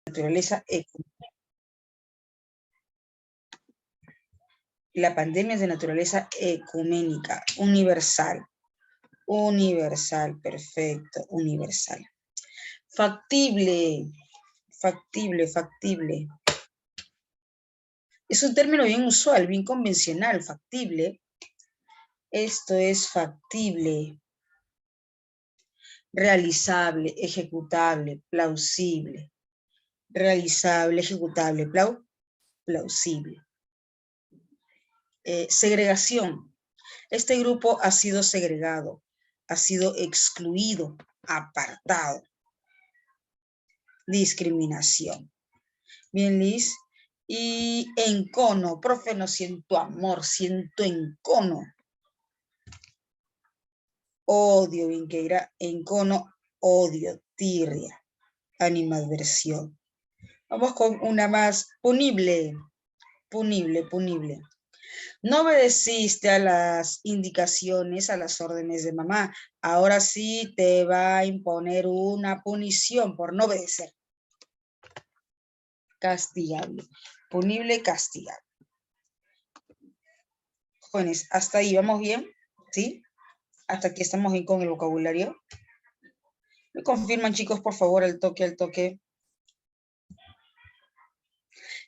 naturaleza ecuménica. La pandemia es de naturaleza ecuménica, universal. Universal, perfecto, universal. Factible, factible. Es un término bien usual, bien convencional, factible. Esto es factible. Realizable, ejecutable, plausible. Realizable, ejecutable, plausible. Segregación. Este grupo ha sido segregado, ha sido excluido, apartado. Discriminación. Bien, Liz. Y encono, profe, no siento amor, siento encono. Odio, bien que irá, encono, odio, tirria, animadversión. Vamos con una más, punible. No obedeciste a las indicaciones, a las órdenes de mamá. Ahora sí te va a imponer una punición por no obedecer. Castigable. Punible, castigable. Jóvenes, hasta ahí vamos bien, ¿sí? Hasta aquí estamos bien con el vocabulario. ¿Me confirman, chicos, por favor, al toque?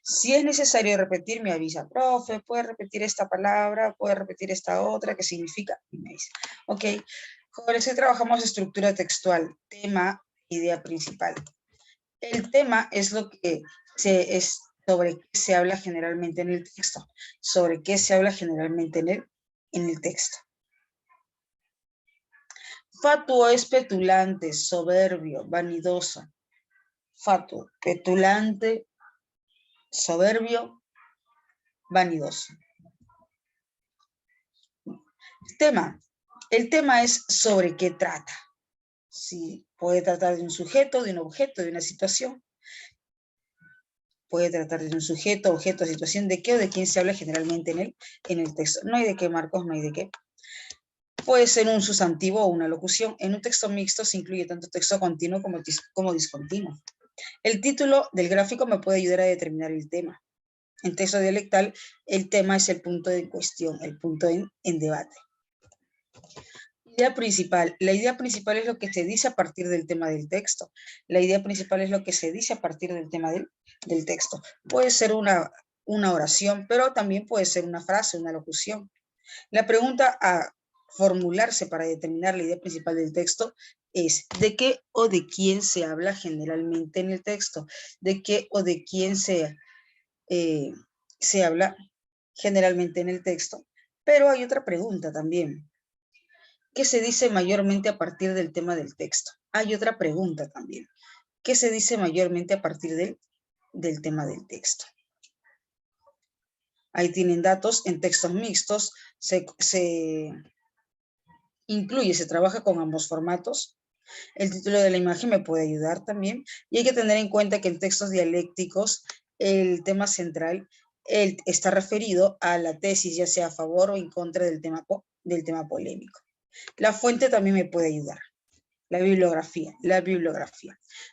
Si es necesario repetir, me avisa, profe, ¿puede repetir esta palabra? ¿Puede repetir esta otra? ¿Qué significa? Y me dice, ok. Jóvenes, hoy trabajamos estructura textual, tema, idea principal. El tema es lo que es sobre qué se habla generalmente en el texto. Sobre qué se habla generalmente en el texto. Fatuo es petulante, soberbio, vanidoso. Fatuo, petulante, soberbio, vanidoso. Tema. El tema es sobre qué trata. Si puede tratar de un sujeto, de un objeto, de una situación. Puede tratar de un sujeto, objeto, situación, de qué o de quién se habla generalmente en el texto. No hay de qué, Marcos, no hay de qué. Puede ser un sustantivo o una locución. En un texto mixto se incluye tanto texto continuo como discontinuo. El título del gráfico me puede ayudar a determinar el tema. En texto dialectal, el tema es el punto de cuestión, el punto en debate. Idea principal. La idea principal es lo que se dice a partir del tema del texto. La idea principal es lo que se dice a partir del tema del texto. Puede ser una oración, pero también puede ser una frase, una locución. La pregunta a formularse para determinar la idea principal del texto es ¿de qué o de quién se habla generalmente en el texto? ¿De qué o de quién se habla generalmente en el texto? Pero hay otra pregunta también. ¿Qué se dice mayormente a partir del tema del texto? Hay otra pregunta también. ¿Qué se dice mayormente a partir del tema del texto? Ahí tienen datos. En textos mixtos se incluye, se trabaja con ambos formatos. El título de la imagen me puede ayudar también. Y hay que tener en cuenta que en textos dialécticos el tema central está referido a la tesis, ya sea a favor o en contra del tema polémico. La fuente también me puede ayudar. La bibliografía.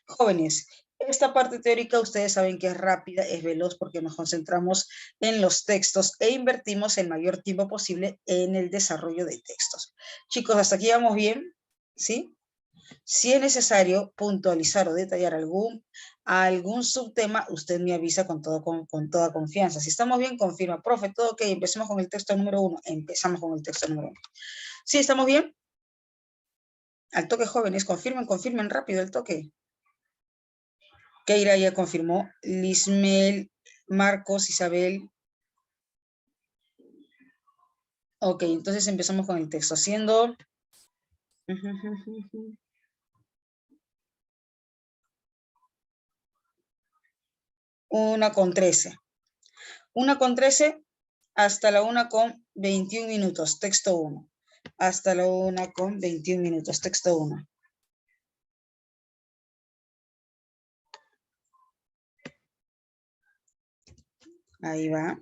Jóvenes, esta parte teórica ustedes saben que es rápida, es veloz porque nos concentramos en los textos e invertimos el mayor tiempo posible en el desarrollo de textos. Chicos, hasta aquí vamos bien, ¿sí? Si es necesario puntualizar o detallar algún subtema, usted me avisa con toda confianza. Si estamos bien, confirma. Profe, todo ok, empecemos con el texto número 1. Empezamos con el texto número 1. ¿Sí, estamos bien? Al toque, jóvenes, confirmen rápido el toque. Keira ya confirmó. Lismel, Marcos, Isabel. Ok, entonces empezamos con el texto. Haciendo... 1:13. 1:13 hasta la 1:21 minutos. Texto 1. Hasta la 1:21 minutos. Texto 1. Ahí va.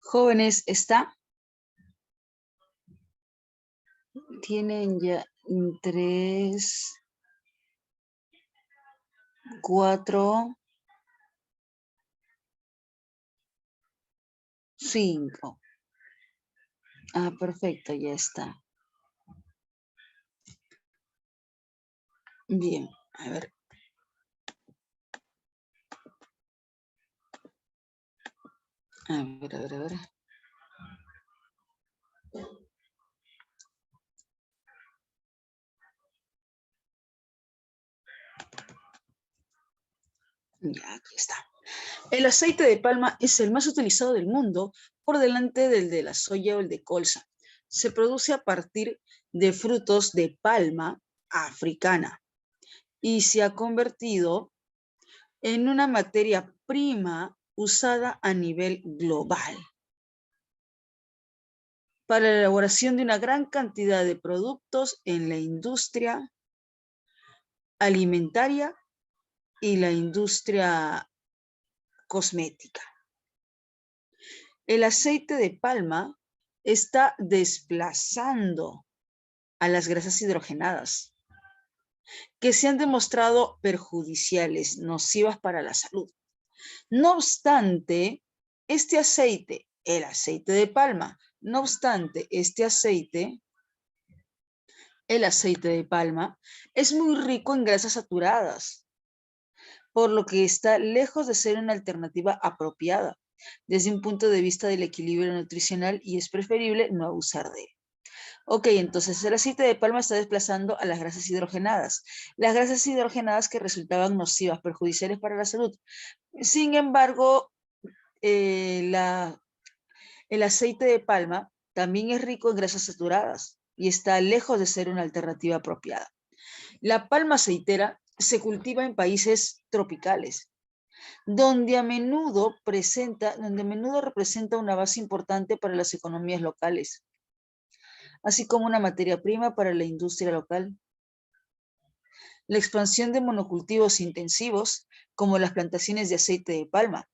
Jóvenes, ¿está? Tienen ya 3, 4, 5. Ah, perfecto, ya está. Bien, a ver. A ver. Ya, aquí está. El aceite de palma es el más utilizado del mundo por delante del de la soya o el de colza. Se produce a partir de frutos de palma africana y se ha convertido en una materia prima usada a nivel global para la elaboración de una gran cantidad de productos en la industria alimentaria y la industria cosmética. El aceite de palma está desplazando a las grasas hidrogenadas, que se han demostrado perjudiciales, nocivas para la salud. No obstante, este aceite, el aceite de palma, no obstante, el aceite de palma, es muy rico en grasas saturadas, por lo que está lejos de ser una alternativa apropiada desde un punto de vista del equilibrio nutricional y es preferible no abusar de él. Ok, entonces el aceite de palma está desplazando a las grasas hidrogenadas. Las grasas hidrogenadas que resultaban nocivas, perjudiciales para la salud. Sin embargo, el aceite de palma también es rico en grasas saturadas y está lejos de ser una alternativa apropiada. La palma aceitera se cultiva en países tropicales, donde a menudo representa una base importante para las economías locales, así como una materia prima para la industria local. La expansión de monocultivos intensivos, como las plantaciones de aceite de palma,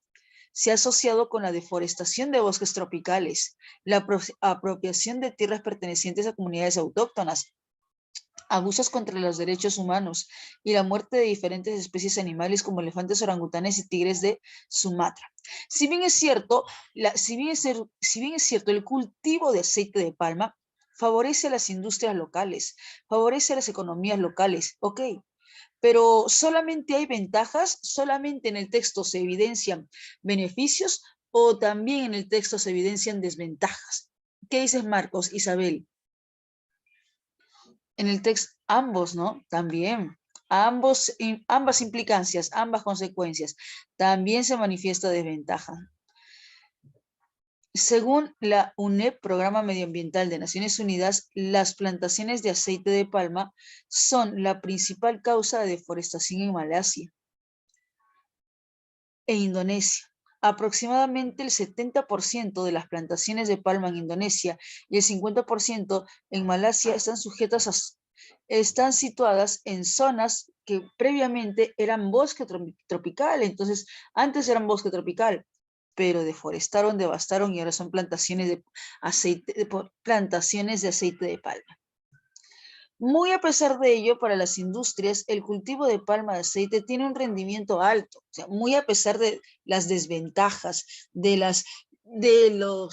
se ha asociado con la deforestación de bosques tropicales, la apropiación de tierras pertenecientes a comunidades autóctonas, abusos contra los derechos humanos y la muerte de diferentes especies animales como elefantes, orangutanes y tigres de Sumatra. Si bien es cierto, el cultivo de aceite de palma favorece a las industrias locales, favorece a las economías locales, ok, pero solamente hay ventajas, solamente en el texto se evidencian beneficios o también en el texto se evidencian desventajas. ¿Qué dices, Marcos, Isabel? En el texto, ambos, ¿no? También. Ambas implicancias, ambas consecuencias. También se manifiesta desventaja. Según la UNEP, Programa Medioambiental de Naciones Unidas, las plantaciones de aceite de palma son la principal causa de deforestación en Malasia e Indonesia. Aproximadamente el 70% de las plantaciones de palma en Indonesia y el 50% en Malasia están situadas en zonas que previamente eran bosque tropical. Entonces, antes eran bosque tropical, pero deforestaron, devastaron y ahora son plantaciones de aceite de palma. Muy a pesar de ello, para las industrias, el cultivo de palma de aceite tiene un rendimiento alto, o sea, muy a pesar de las desventajas, de lo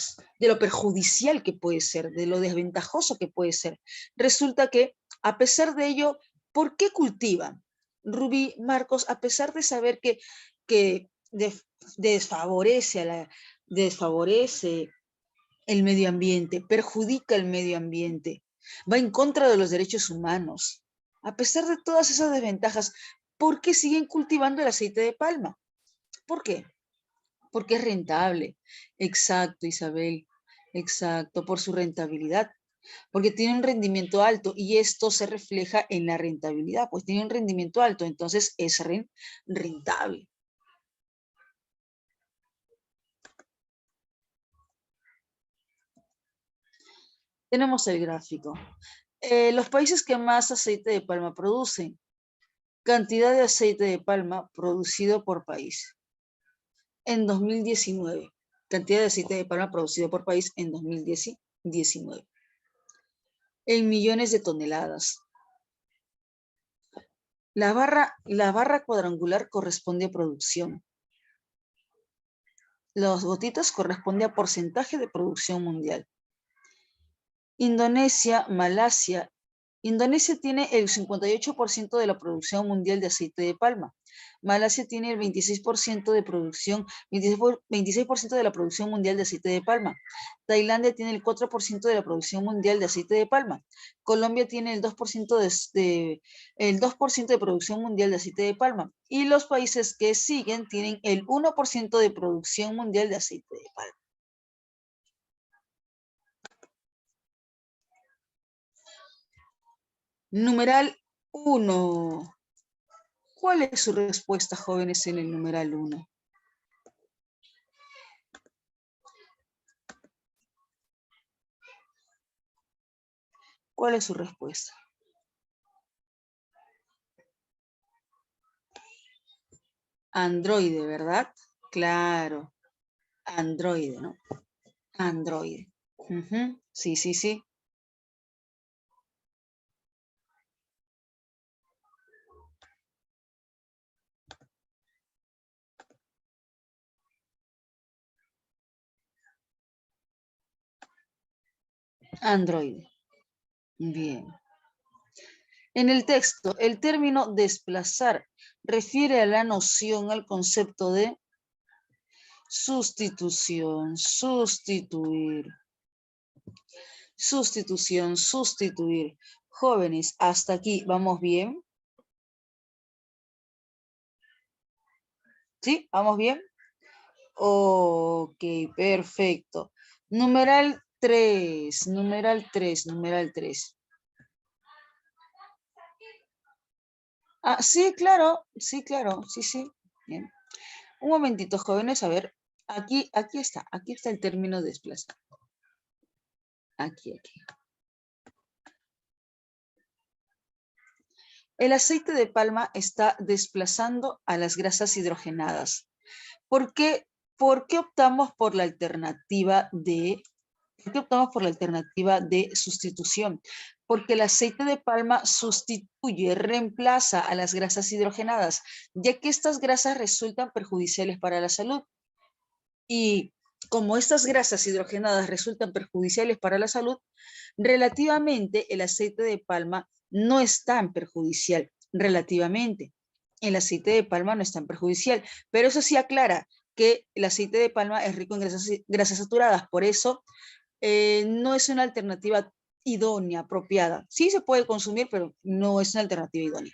perjudicial que puede ser, de lo desventajoso que puede ser. Resulta que, a pesar de ello, ¿por qué cultivan? Rubí, Marcos, a pesar de saber que desfavorece el medio ambiente, perjudica el medio ambiente, va en contra de los derechos humanos. A pesar de todas esas desventajas, ¿por qué siguen cultivando el aceite de palma? ¿Por qué? Porque es rentable. Exacto, Isabel. Exacto, por su rentabilidad. Porque tiene un rendimiento alto y esto se refleja en la rentabilidad. Pues tiene un rendimiento alto, entonces es rentable. Tenemos el gráfico. Los países que más aceite de palma producen. Cantidad de aceite de palma producido por país. En 2019. Cantidad de aceite de palma producido por país en 2019. En millones de toneladas. La barra cuadrangular corresponde a producción. Las gotitas corresponde a porcentaje de producción mundial. Indonesia, Malasia. Indonesia tiene el 58% de la producción mundial de aceite de palma. Malasia tiene el 26% de producción, 26% de la producción mundial de aceite de palma. Tailandia tiene el 4% de la producción mundial de aceite de palma. Colombia tiene el 2% el 2% de producción mundial de aceite de palma. Y los países que siguen tienen el 1% de producción mundial de aceite de palma. Numeral 1. ¿Cuál es su respuesta, jóvenes, en el numeral 1? ¿Cuál es su respuesta? Androide, ¿verdad? Claro. Androide, ¿no? Androide. Sí, sí, sí. Androide. Bien. En el texto, el término desplazar refiere a la noción, al concepto de sustitución, sustituir. Sustitución, sustituir. Jóvenes, hasta aquí, ¿vamos bien? ¿Sí? ¿Vamos bien? Ok, perfecto. Numeral 3, numeral 3, numeral 3. Ah, sí, claro, sí, sí. Bien. Un momentito, jóvenes, a ver. Aquí está el término desplazar. Aquí. El aceite de palma está desplazando a las grasas hidrogenadas. ¿Por qué optamos por la alternativa de sustitución? Porque el aceite de palma sustituye, reemplaza a las grasas hidrogenadas, ya que estas grasas resultan perjudiciales para la salud. Y como estas grasas hidrogenadas resultan perjudiciales para la salud, relativamente el aceite de palma no es tan perjudicial. Relativamente, el aceite de palma no es tan perjudicial, pero eso sí aclara que el aceite de palma es rico en grasas saturadas, por eso no es una alternativa idónea, apropiada. Sí se puede consumir, pero no es una alternativa idónea.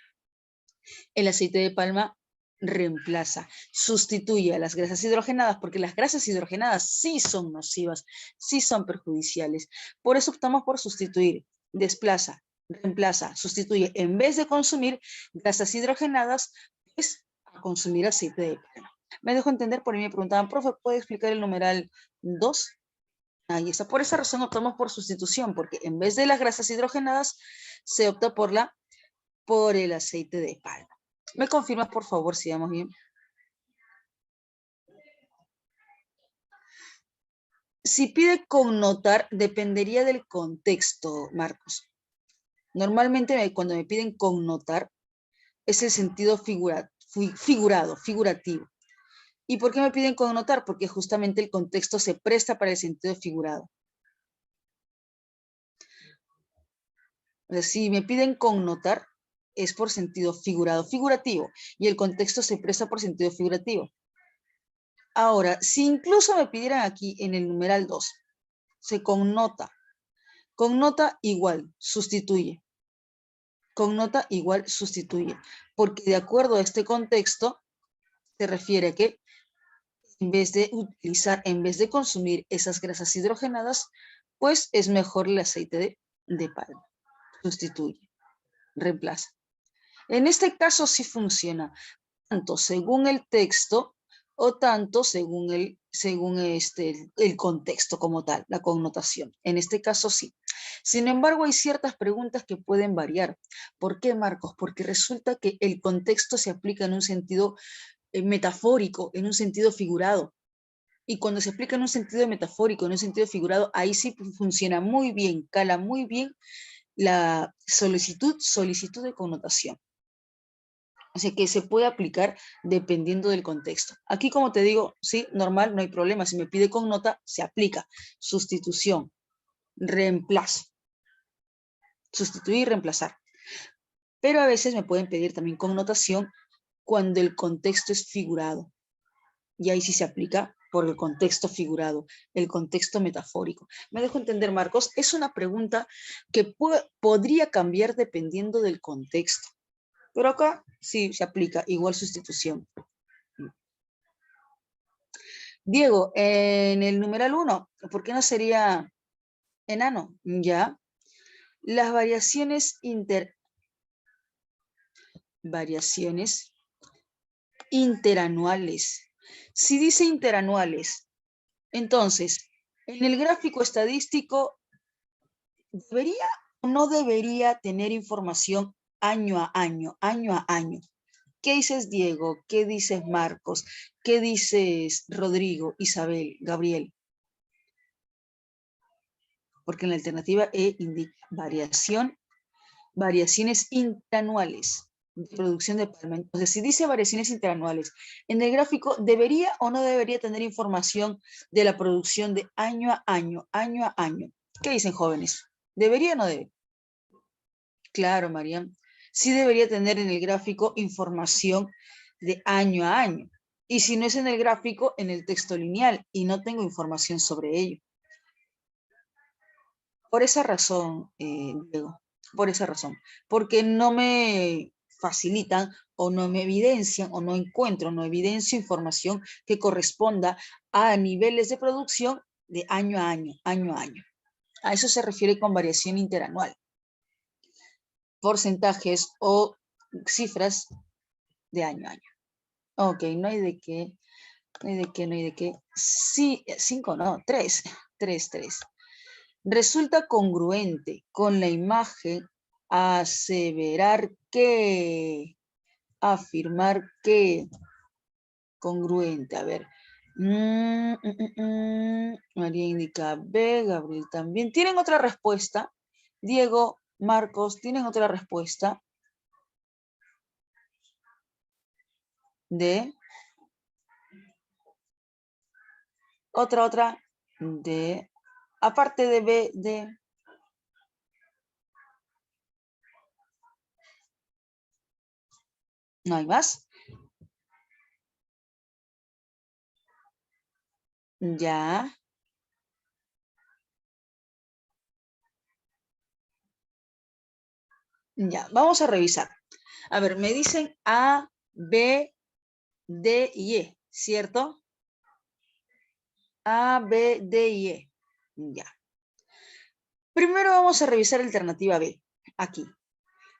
El aceite de palma reemplaza, sustituye a las grasas hidrogenadas, porque las grasas hidrogenadas sí son nocivas, sí son perjudiciales. Por eso optamos por sustituir, desplaza, reemplaza, sustituye. En vez de consumir grasas hidrogenadas, pues a consumir aceite de palma. Me dejo entender, por ahí me preguntaban, profe, ¿puede explicar el numeral 2? Ahí está. Por esa razón optamos por sustitución, porque en vez de las grasas hidrogenadas, se opta por el aceite de palma. ¿Me confirmas, por favor, si vamos bien? Si pide connotar, dependería del contexto, Marcos. Normalmente cuando me piden connotar, es el sentido figurativo. ¿Y por qué me piden connotar? Porque justamente el contexto se presta para el sentido figurado. O sea, si me piden connotar, es por sentido figurativo, y el contexto se presta por sentido figurativo. Ahora, si incluso me pidieran aquí en el numeral 2, se connota. Connota igual, sustituye. Connota igual, sustituye. Porque de acuerdo a este contexto, se refiere a que en vez de consumir esas grasas hidrogenadas, pues es mejor el aceite de palma. Sustituye, reemplaza. En este caso sí funciona, tanto según el texto o tanto según el contexto como tal, la connotación. En este caso sí. Sin embargo, hay ciertas preguntas que pueden variar. ¿Por qué, Marcos? Porque resulta que el contexto se aplica en un sentido metafórico, en un sentido figurado. Y cuando se aplica en un sentido metafórico, en un sentido figurado, ahí sí funciona muy bien, cala muy bien la solicitud de connotación. O sea que se puede aplicar dependiendo del contexto. Aquí, como te digo, sí, normal, no hay problema. Si me pide con nota, se aplica. Sustitución, reemplazo. Sustituir y reemplazar. Pero a veces me pueden pedir también connotación cuando el contexto es figurado. Y ahí sí se aplica por el contexto figurado, el contexto metafórico. ¿Me dejo entender, Marcos? Es una pregunta que podría cambiar dependiendo del contexto. Pero acá sí se aplica igual sustitución. Diego, en el numeral 1, ¿por qué no sería enano? Ya. Las variaciones interanuales. Si dice interanuales, entonces, en el gráfico estadístico, ¿debería o no debería tener información año a año, año a año? ¿Qué dices, Diego? ¿Qué dices, Marcos? ¿Qué dices, Rodrigo, Isabel, Gabriel? Porque en la alternativa E indica variaciones interanuales de producción de palma. Entonces, si dice variaciones interanuales, en el gráfico, ¿debería o no debería tener información de la producción de año a año, año a año? ¿Qué dicen, jóvenes? ¿Debería o no debe? Claro, Mariam. Sí debería tener en el gráfico información de año a año. Y si no es en el gráfico, en el texto lineal. Y no tengo información sobre ello. Por esa razón, Diego, por esa razón. Porque no me facilitan o no me evidencian o no encuentro, no evidencio información que corresponda a niveles de producción de año a año, año a año. A eso se refiere con variación interanual. Porcentajes o cifras de año a año. Ok, no hay de qué, no hay de qué, no hay de qué. Sí, 5 no, 3. Resulta congruente con la imagen aseverar que, afirmar que, congruente, a ver. María indica B, Gabriel también. ¿Tienen otra respuesta? Diego, Marcos, ¿tienen otra respuesta? De otra de, aparte de B, de, no hay más. Ya. Ya, vamos a revisar. A ver, me dicen A, B, D y E, ¿cierto? A, B, D y E. Ya. Primero vamos a revisar alternativa B, aquí.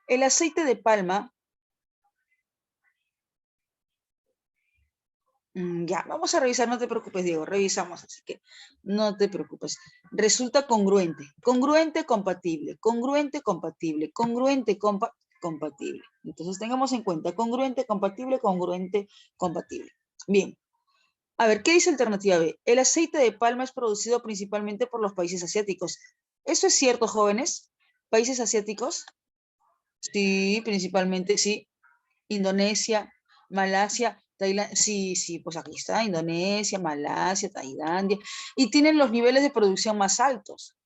El aceite de palma. Ya, vamos a revisar, no te preocupes, Diego, revisamos, así que no te preocupes. Resulta congruente, congruente, compatible, congruente, compatible, congruente, compatible. Entonces tengamos en cuenta, congruente, compatible, congruente, compatible. Bien. A ver, ¿qué dice alternativa B? El aceite de palma es producido principalmente por los países asiáticos. ¿Eso es cierto, jóvenes? ¿Países asiáticos? Sí, principalmente, sí. Indonesia, Malasia, Tailandia. Sí, sí, pues aquí está, Indonesia, Malasia, Tailandia. Y tienen los niveles de producción más altos.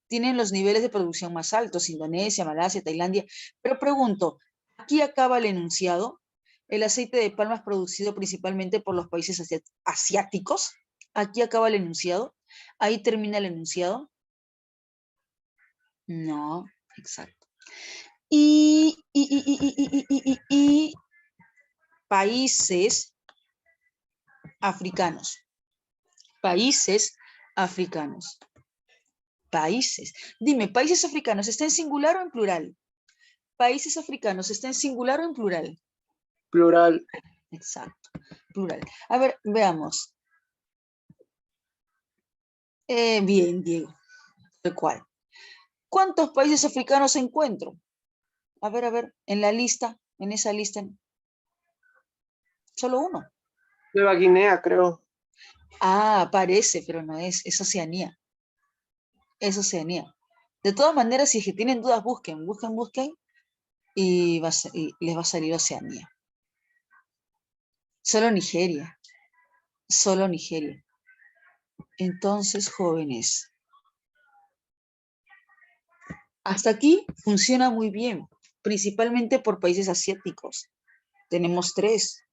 Tienen los niveles de producción más altos, Indonesia, Malasia, Tailandia. Pero pregunto, ¿aquí acaba el enunciado? ¿El aceite de palma es producido principalmente por los países asiáticos? ¿Aquí acaba el enunciado? ¿Ahí termina el enunciado? No, exacto. Y países africanos. Países africanos. Países. Dime, ¿países africanos está en singular o en plural? Países africanos está en singular o en plural. Plural. Exacto, plural. A ver, veamos. Bien, Diego. ¿De cuál? ¿Cuántos países africanos encuentro? A ver, en la lista, en esa lista, solo uno. Nueva Guinea, creo. Ah, parece, pero no es Oceanía. Es Oceanía. De todas maneras, si es que tienen dudas, busquen y les va a salir Oceanía. Solo Nigeria. Solo Nigeria. Entonces, jóvenes, hasta aquí funciona muy bien, principalmente por países asiáticos. Tenemos 3.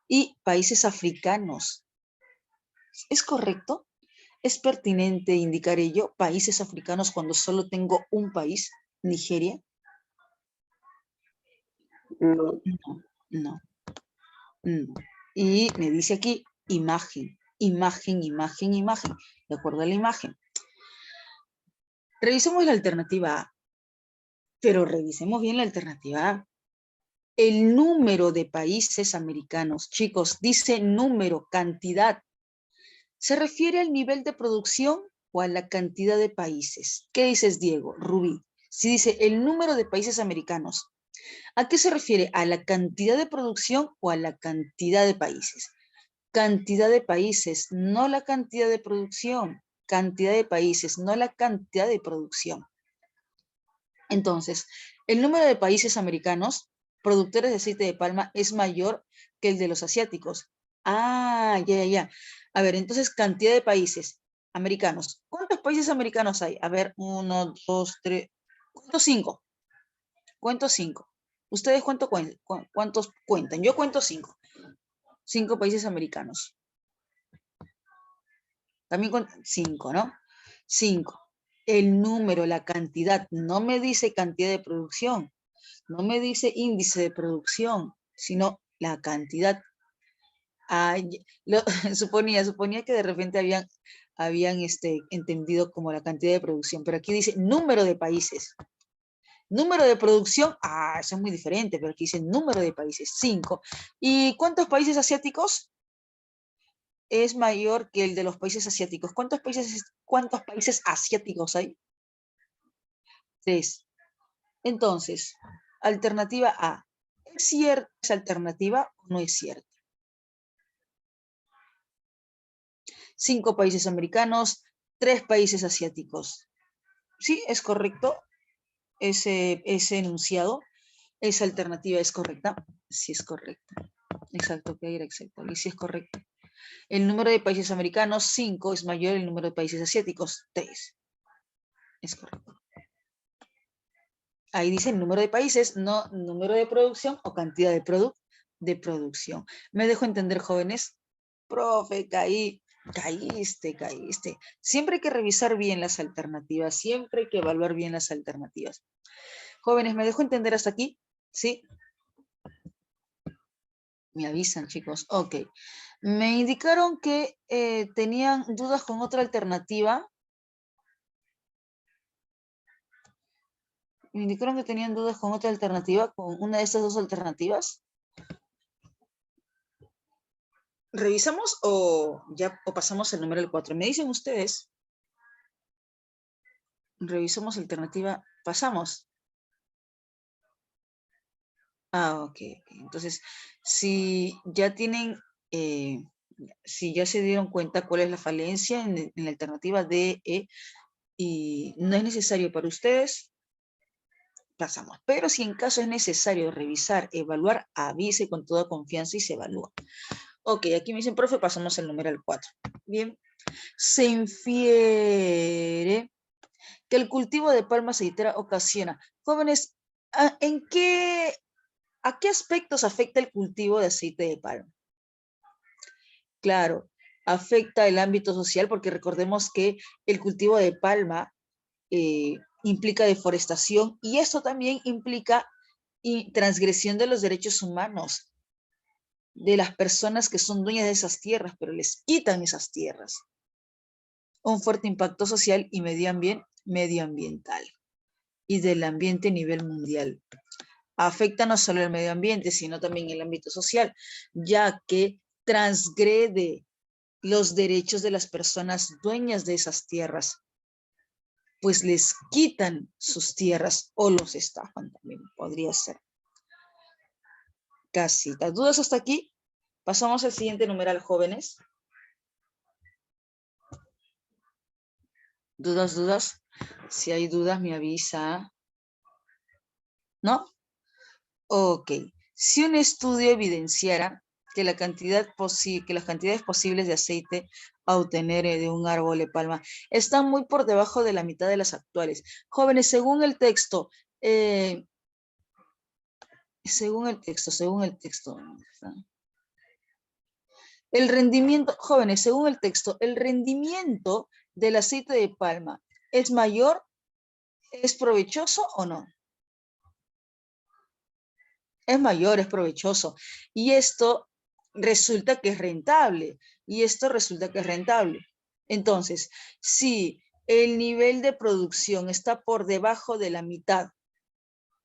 Y países africanos. ¿Es correcto? ¿Es pertinente indicar ello? Países africanos cuando solo tengo un país, Nigeria. No. No, no, no. Y me dice aquí imagen, imagen, imagen, imagen. De acuerdo a la imagen. Revisemos la alternativa A. Pero revisemos bien la alternativa A. El número de países americanos, chicos, dice número, cantidad. ¿Se refiere al nivel de producción o a la cantidad de países? ¿Qué dices, Diego? Rubí. Si dice el número de países americanos, ¿a qué se refiere? ¿A la cantidad de producción o a la cantidad de países? Cantidad de países, no la cantidad de producción. Cantidad de países, no la cantidad de producción. Entonces, el número de países americanos productores de aceite de palma es mayor que el de los asiáticos. Ah, ya. A ver, entonces, cantidad de países americanos. ¿Cuántos países americanos hay? A ver, 1, 2, 3. Cuento 5. Cuento 5. ¿Ustedes cuántos cuentan? Yo cuento 5. 5 países americanos. También con 5, ¿no? 5. El número, la cantidad, no me dice cantidad de producción, no me dice índice de producción, sino la cantidad. Suponía que de repente habían entendido como la cantidad de producción, pero aquí dice número de países. Número de producción, eso es muy diferente, pero aquí dice número de países, 5. ¿Y cuántos países asiáticos? Es mayor que el de los países asiáticos. ¿Cuántos países asiáticos hay? 3. Entonces, alternativa A. ¿Es cierta esa alternativa o no es cierta? 5 países americanos, 3 países asiáticos. ¿Sí? ¿Es correcto ese enunciado? ¿Esa alternativa es correcta? Sí es correcta. Exacto, que era exacto. Y sí es correcto. El número de países americanos, 5, es mayor el número de países asiáticos, 3. Es correcto. Ahí dice el número de países, no número de producción o cantidad de producción. ¿Me dejo entender, jóvenes? Profe, caíste. Siempre hay que revisar bien las alternativas, siempre hay que evaluar bien las alternativas. Jóvenes, ¿me dejo entender hasta aquí? ¿Sí? Me avisan, chicos. Ok. Me indicaron que tenían dudas con otra alternativa. Me indicaron que tenían dudas con otra alternativa, con una de estas 2 alternativas. ¿Revisamos o pasamos el número 4? Me dicen ustedes. Revisamos alternativa, pasamos. Ok. Entonces, si ya tienen, si ya se dieron cuenta cuál es la falencia en la alternativa D, E, y no es necesario para ustedes, pasamos. Pero si en caso es necesario revisar, evaluar, avise con toda confianza y se evalúa. Ok, aquí me dicen, profe, pasamos el número 4. Bien. Se infiere que el cultivo de palma aceitera ocasiona. Jóvenes, ¿a qué aspectos afecta el cultivo de aceite de palma? Claro, afecta el ámbito social porque recordemos que el cultivo de palma implica deforestación y esto también implica transgresión de los derechos humanos de las personas que son dueñas de esas tierras, pero les quitan esas tierras. Un fuerte impacto social y medioambiental y del ambiente a nivel mundial. Afecta no solo el medio ambiente, sino también el ámbito social, ya que transgrede los derechos de las personas dueñas de esas tierras, pues les quitan sus tierras o los estafan también, podría ser. Casi. ¿Las dudas hasta aquí? Pasamos al siguiente numeral, jóvenes. ¿Dudas? Si hay dudas, me avisa. ¿No? Ok. Si un estudio evidenciara que las cantidades posibles de aceite a obtener de un árbol de palma están muy por debajo de la mitad de las actuales. Jóvenes, según el texto, ¿dónde está? El rendimiento, jóvenes, según el texto, el rendimiento del aceite de palma es mayor, ¿es provechoso o no? Es mayor, es provechoso. Y esto resulta que es rentable. Entonces, si el nivel de producción está por debajo de la mitad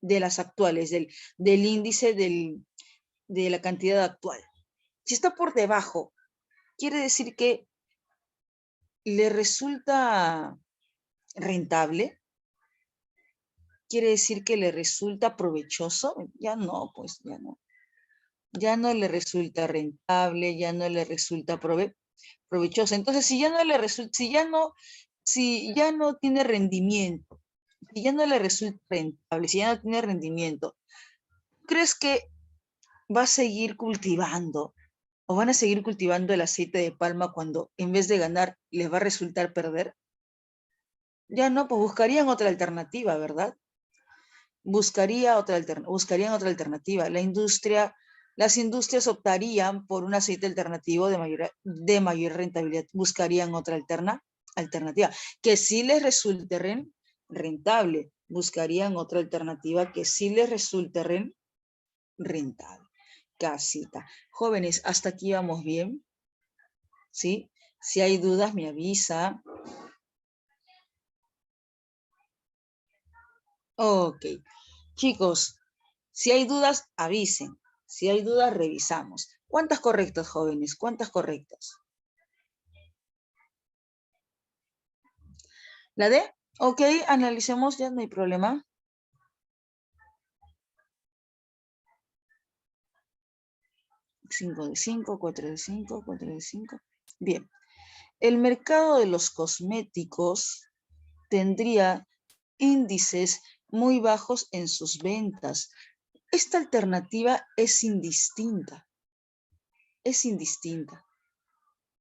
de las actuales, del índice de la cantidad actual, si está por debajo, quiere decir que le resulta rentable, quiere decir que le resulta provechoso. Ya no, pues ya no. Ya no le resulta rentable, ya no le resulta provechoso. Entonces, si ya no le resulta, si ya no tiene rendimiento, si ya no le resulta rentable, si ya no tiene rendimiento, ¿crees que va a seguir cultivando o van a seguir cultivando el aceite de palma cuando en vez de ganar les va a resultar perder? Ya no, pues buscarían otra alternativa, ¿verdad? Buscarían otra alternativa. Las industrias optarían por un aceite alternativo de mayor rentabilidad. Buscarían otra alternativa que sí les resulte rentable. Buscarían otra alternativa que sí les resulte rentable. Casita. Jóvenes, hasta aquí vamos bien. ¿Sí? Si hay dudas, me avisa. Ok. Chicos, si hay dudas, avisen. Si hay dudas, revisamos. ¿Cuántas correctas, jóvenes? ¿Cuántas correctas? ¿La D? Ok, analicemos, ya no hay problema. Cinco de 5, 4 de 5, 4 de 5. Bien. El mercado de los cosméticos tendría índices muy bajos en sus ventas. Esta alternativa es indistinta. Es indistinta.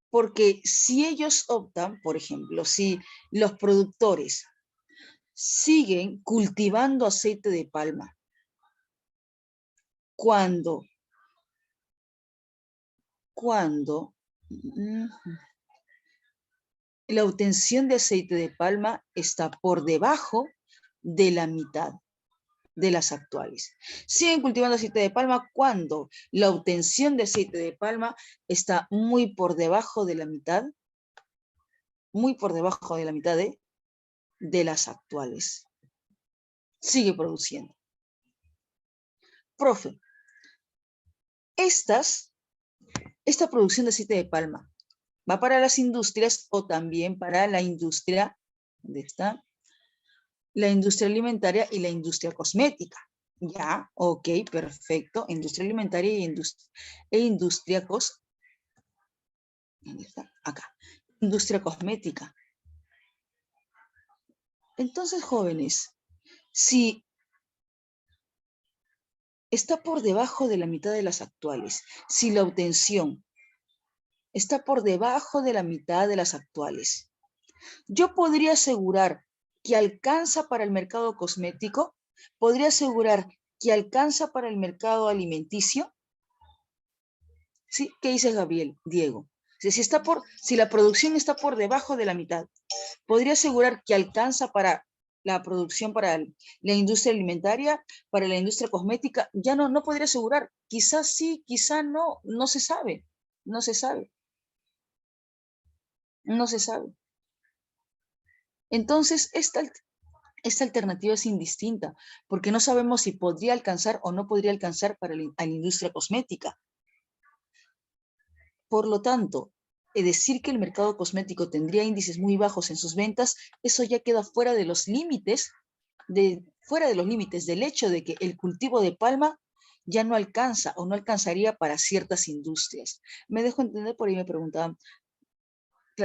Porque si ellos optan, por ejemplo, si los productores siguen cultivando aceite de palma cuando la obtención de aceite de palma está por debajo de la mitad de las actuales. Siguen cultivando aceite de palma cuando la obtención de aceite de palma está muy por debajo de la mitad, de las actuales. Sigue produciendo. Profe, esta producción de aceite de palma va para las industrias o también para la industria, ¿dónde está? La industria alimentaria y la industria cosmética. Ya, ok, perfecto. Industria alimentaria e industria ¿dónde está? Acá. Industria cosmética. Entonces, jóvenes, si está por debajo de la mitad de las actuales, si la obtención está por debajo de la mitad de las actuales, yo podría asegurar que alcanza para el mercado cosmético, podría asegurar que alcanza para el mercado alimenticio. ¿Sí? ¿Qué dices, Gabriel? Diego. Si la producción está por debajo de la mitad, podría asegurar que alcanza para la producción para la industria alimentaria, para la industria cosmética. Ya no podría asegurar. Quizás sí, quizás no, no se sabe. No se sabe. No se sabe. Entonces, esta alternativa es indistinta, porque no sabemos si podría alcanzar o no podría alcanzar para la industria cosmética. Por lo tanto, decir que el mercado cosmético tendría índices muy bajos en sus ventas, eso ya queda fuera de los límites, del hecho de que el cultivo de palma ya no alcanza o no alcanzaría para ciertas industrias. Me dejo entender, por ahí me preguntaban,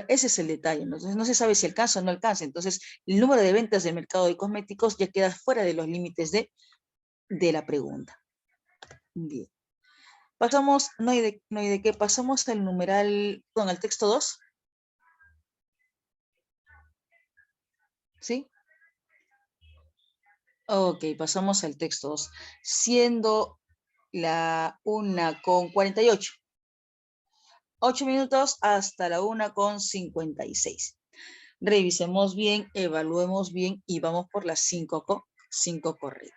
Ese es el detalle, ¿no? Entonces no se sabe si alcanza o no alcanza. Entonces el número de ventas del mercado de cosméticos ya queda fuera de los límites de la pregunta. Bien. Pasamos, no hay de qué, pasamos al numeral, perdón, al texto 2. ¿Sí? Ok, pasamos al texto 2. Siendo la 1:48. 8 minutos hasta la 1:56. Revisemos bien, evaluemos bien y vamos por las 5 correctas.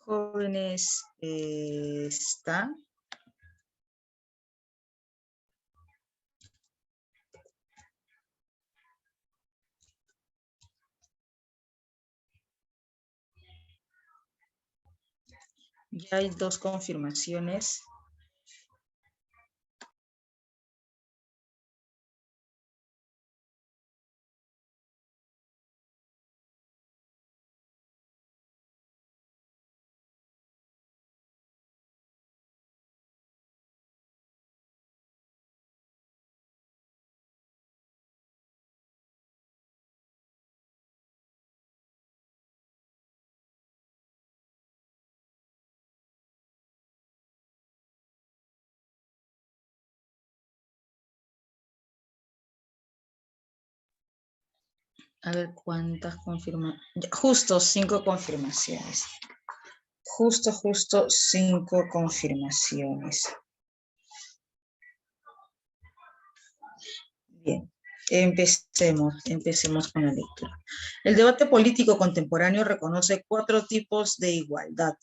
Jóvenes, está. Ya hay 2 confirmaciones. A ver cuántas confirmaciones. Justo 5 confirmaciones. Justo 5 confirmaciones. Bien, empecemos con la lectura. El debate político contemporáneo reconoce 4 tipos de igualdad: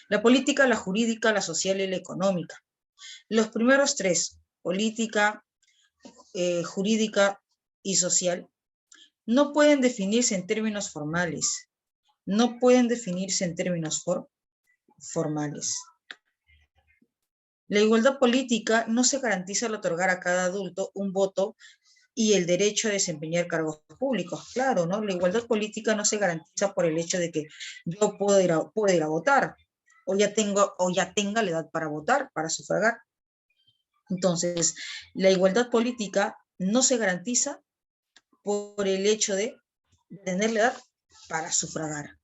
la política, la jurídica, la social y la económica. Los primeros 3, política, jurídica y social, no pueden definirse en términos formales. No pueden definirse en términos formales. La igualdad política no se garantiza al otorgar a cada adulto un voto y el derecho a desempeñar cargos públicos. Claro, ¿no? La igualdad política no se garantiza por el hecho de que yo puedo ir a votar, o ya tenga la edad para votar, para sufragar. Entonces, la igualdad política no se garantiza por el hecho de tener la edad para sufragar.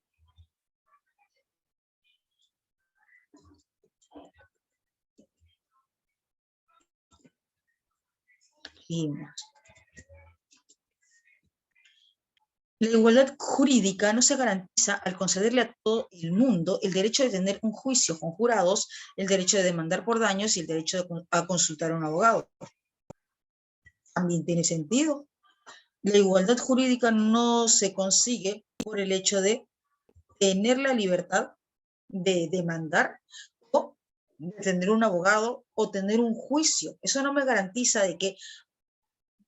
La igualdad jurídica no se garantiza al concederle a todo el mundo el derecho de tener un juicio con jurados, el derecho de demandar por daños y el derecho a consultar a un abogado. También tiene sentido. La igualdad jurídica no se consigue por el hecho de tener la libertad de demandar o de tener un abogado o tener un juicio. Eso no me garantiza de que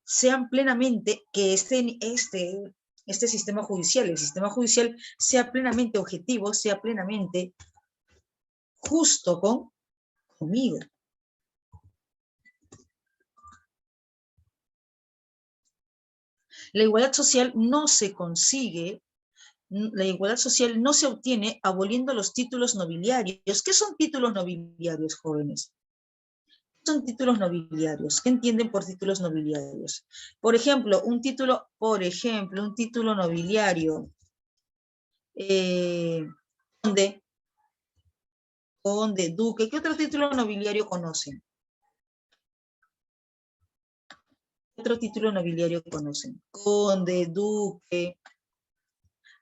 sean plenamente, que este sistema judicial, el sistema judicial sea plenamente objetivo, sea plenamente justo conmigo. La igualdad social no se consigue, la igualdad social no se obtiene aboliendo los títulos nobiliarios. ¿Qué son títulos nobiliarios, jóvenes? ¿Qué son títulos nobiliarios? ¿Qué entienden por títulos nobiliarios? Por ejemplo, un título nobiliario, conde, duque. ¿Qué otro título nobiliario conocen? ¿Qué otro título nobiliario conocen? Conde, duque,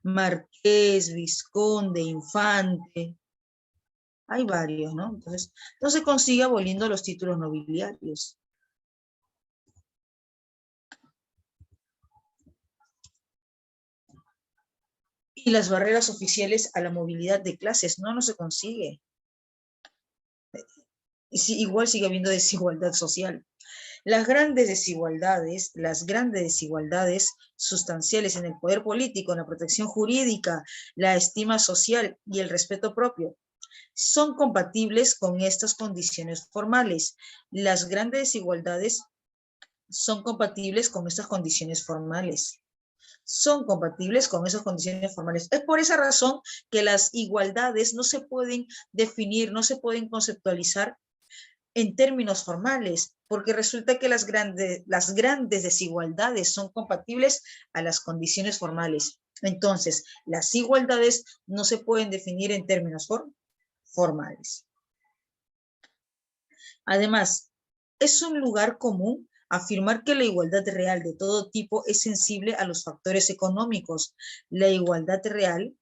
marqués, vizconde, infante. Hay varios, ¿no? Entonces, no se consigue aboliendo los títulos nobiliarios. Y las barreras oficiales a la movilidad de clases, no se consigue. Y sí, igual sigue habiendo desigualdad social. Las grandes desigualdades sustanciales en el poder político, en la protección jurídica, la estima social y el respeto propio, son compatibles con estas condiciones formales. Las grandes desigualdades son compatibles con estas condiciones formales. Son compatibles con esas condiciones formales. Es por esa razón que las igualdades no se pueden definir, no se pueden conceptualizar en términos formales, porque resulta que las grandes desigualdades son compatibles a las condiciones formales. Entonces, las igualdades no se pueden definir en términos formales. Además, es un lugar común afirmar que la igualdad real de todo tipo es sensible a los factores económicos. La igualdad real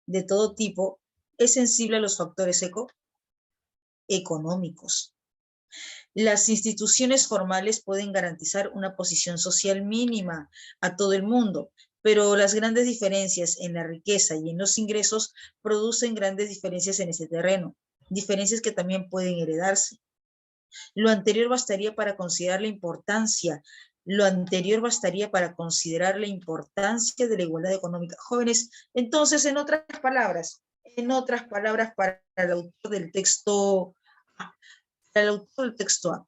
de todo tipo es sensible a los factores económicos. Las instituciones formales pueden garantizar una posición social mínima a todo el mundo, pero las grandes diferencias en la riqueza y en los ingresos producen grandes diferencias en ese terreno, diferencias que también pueden heredarse. Lo anterior bastaría para considerar la importancia. Lo anterior bastaría para considerar la importancia de la igualdad económica. Jóvenes, entonces, en otras palabras, para el autor del texto A, para el autor del texto A,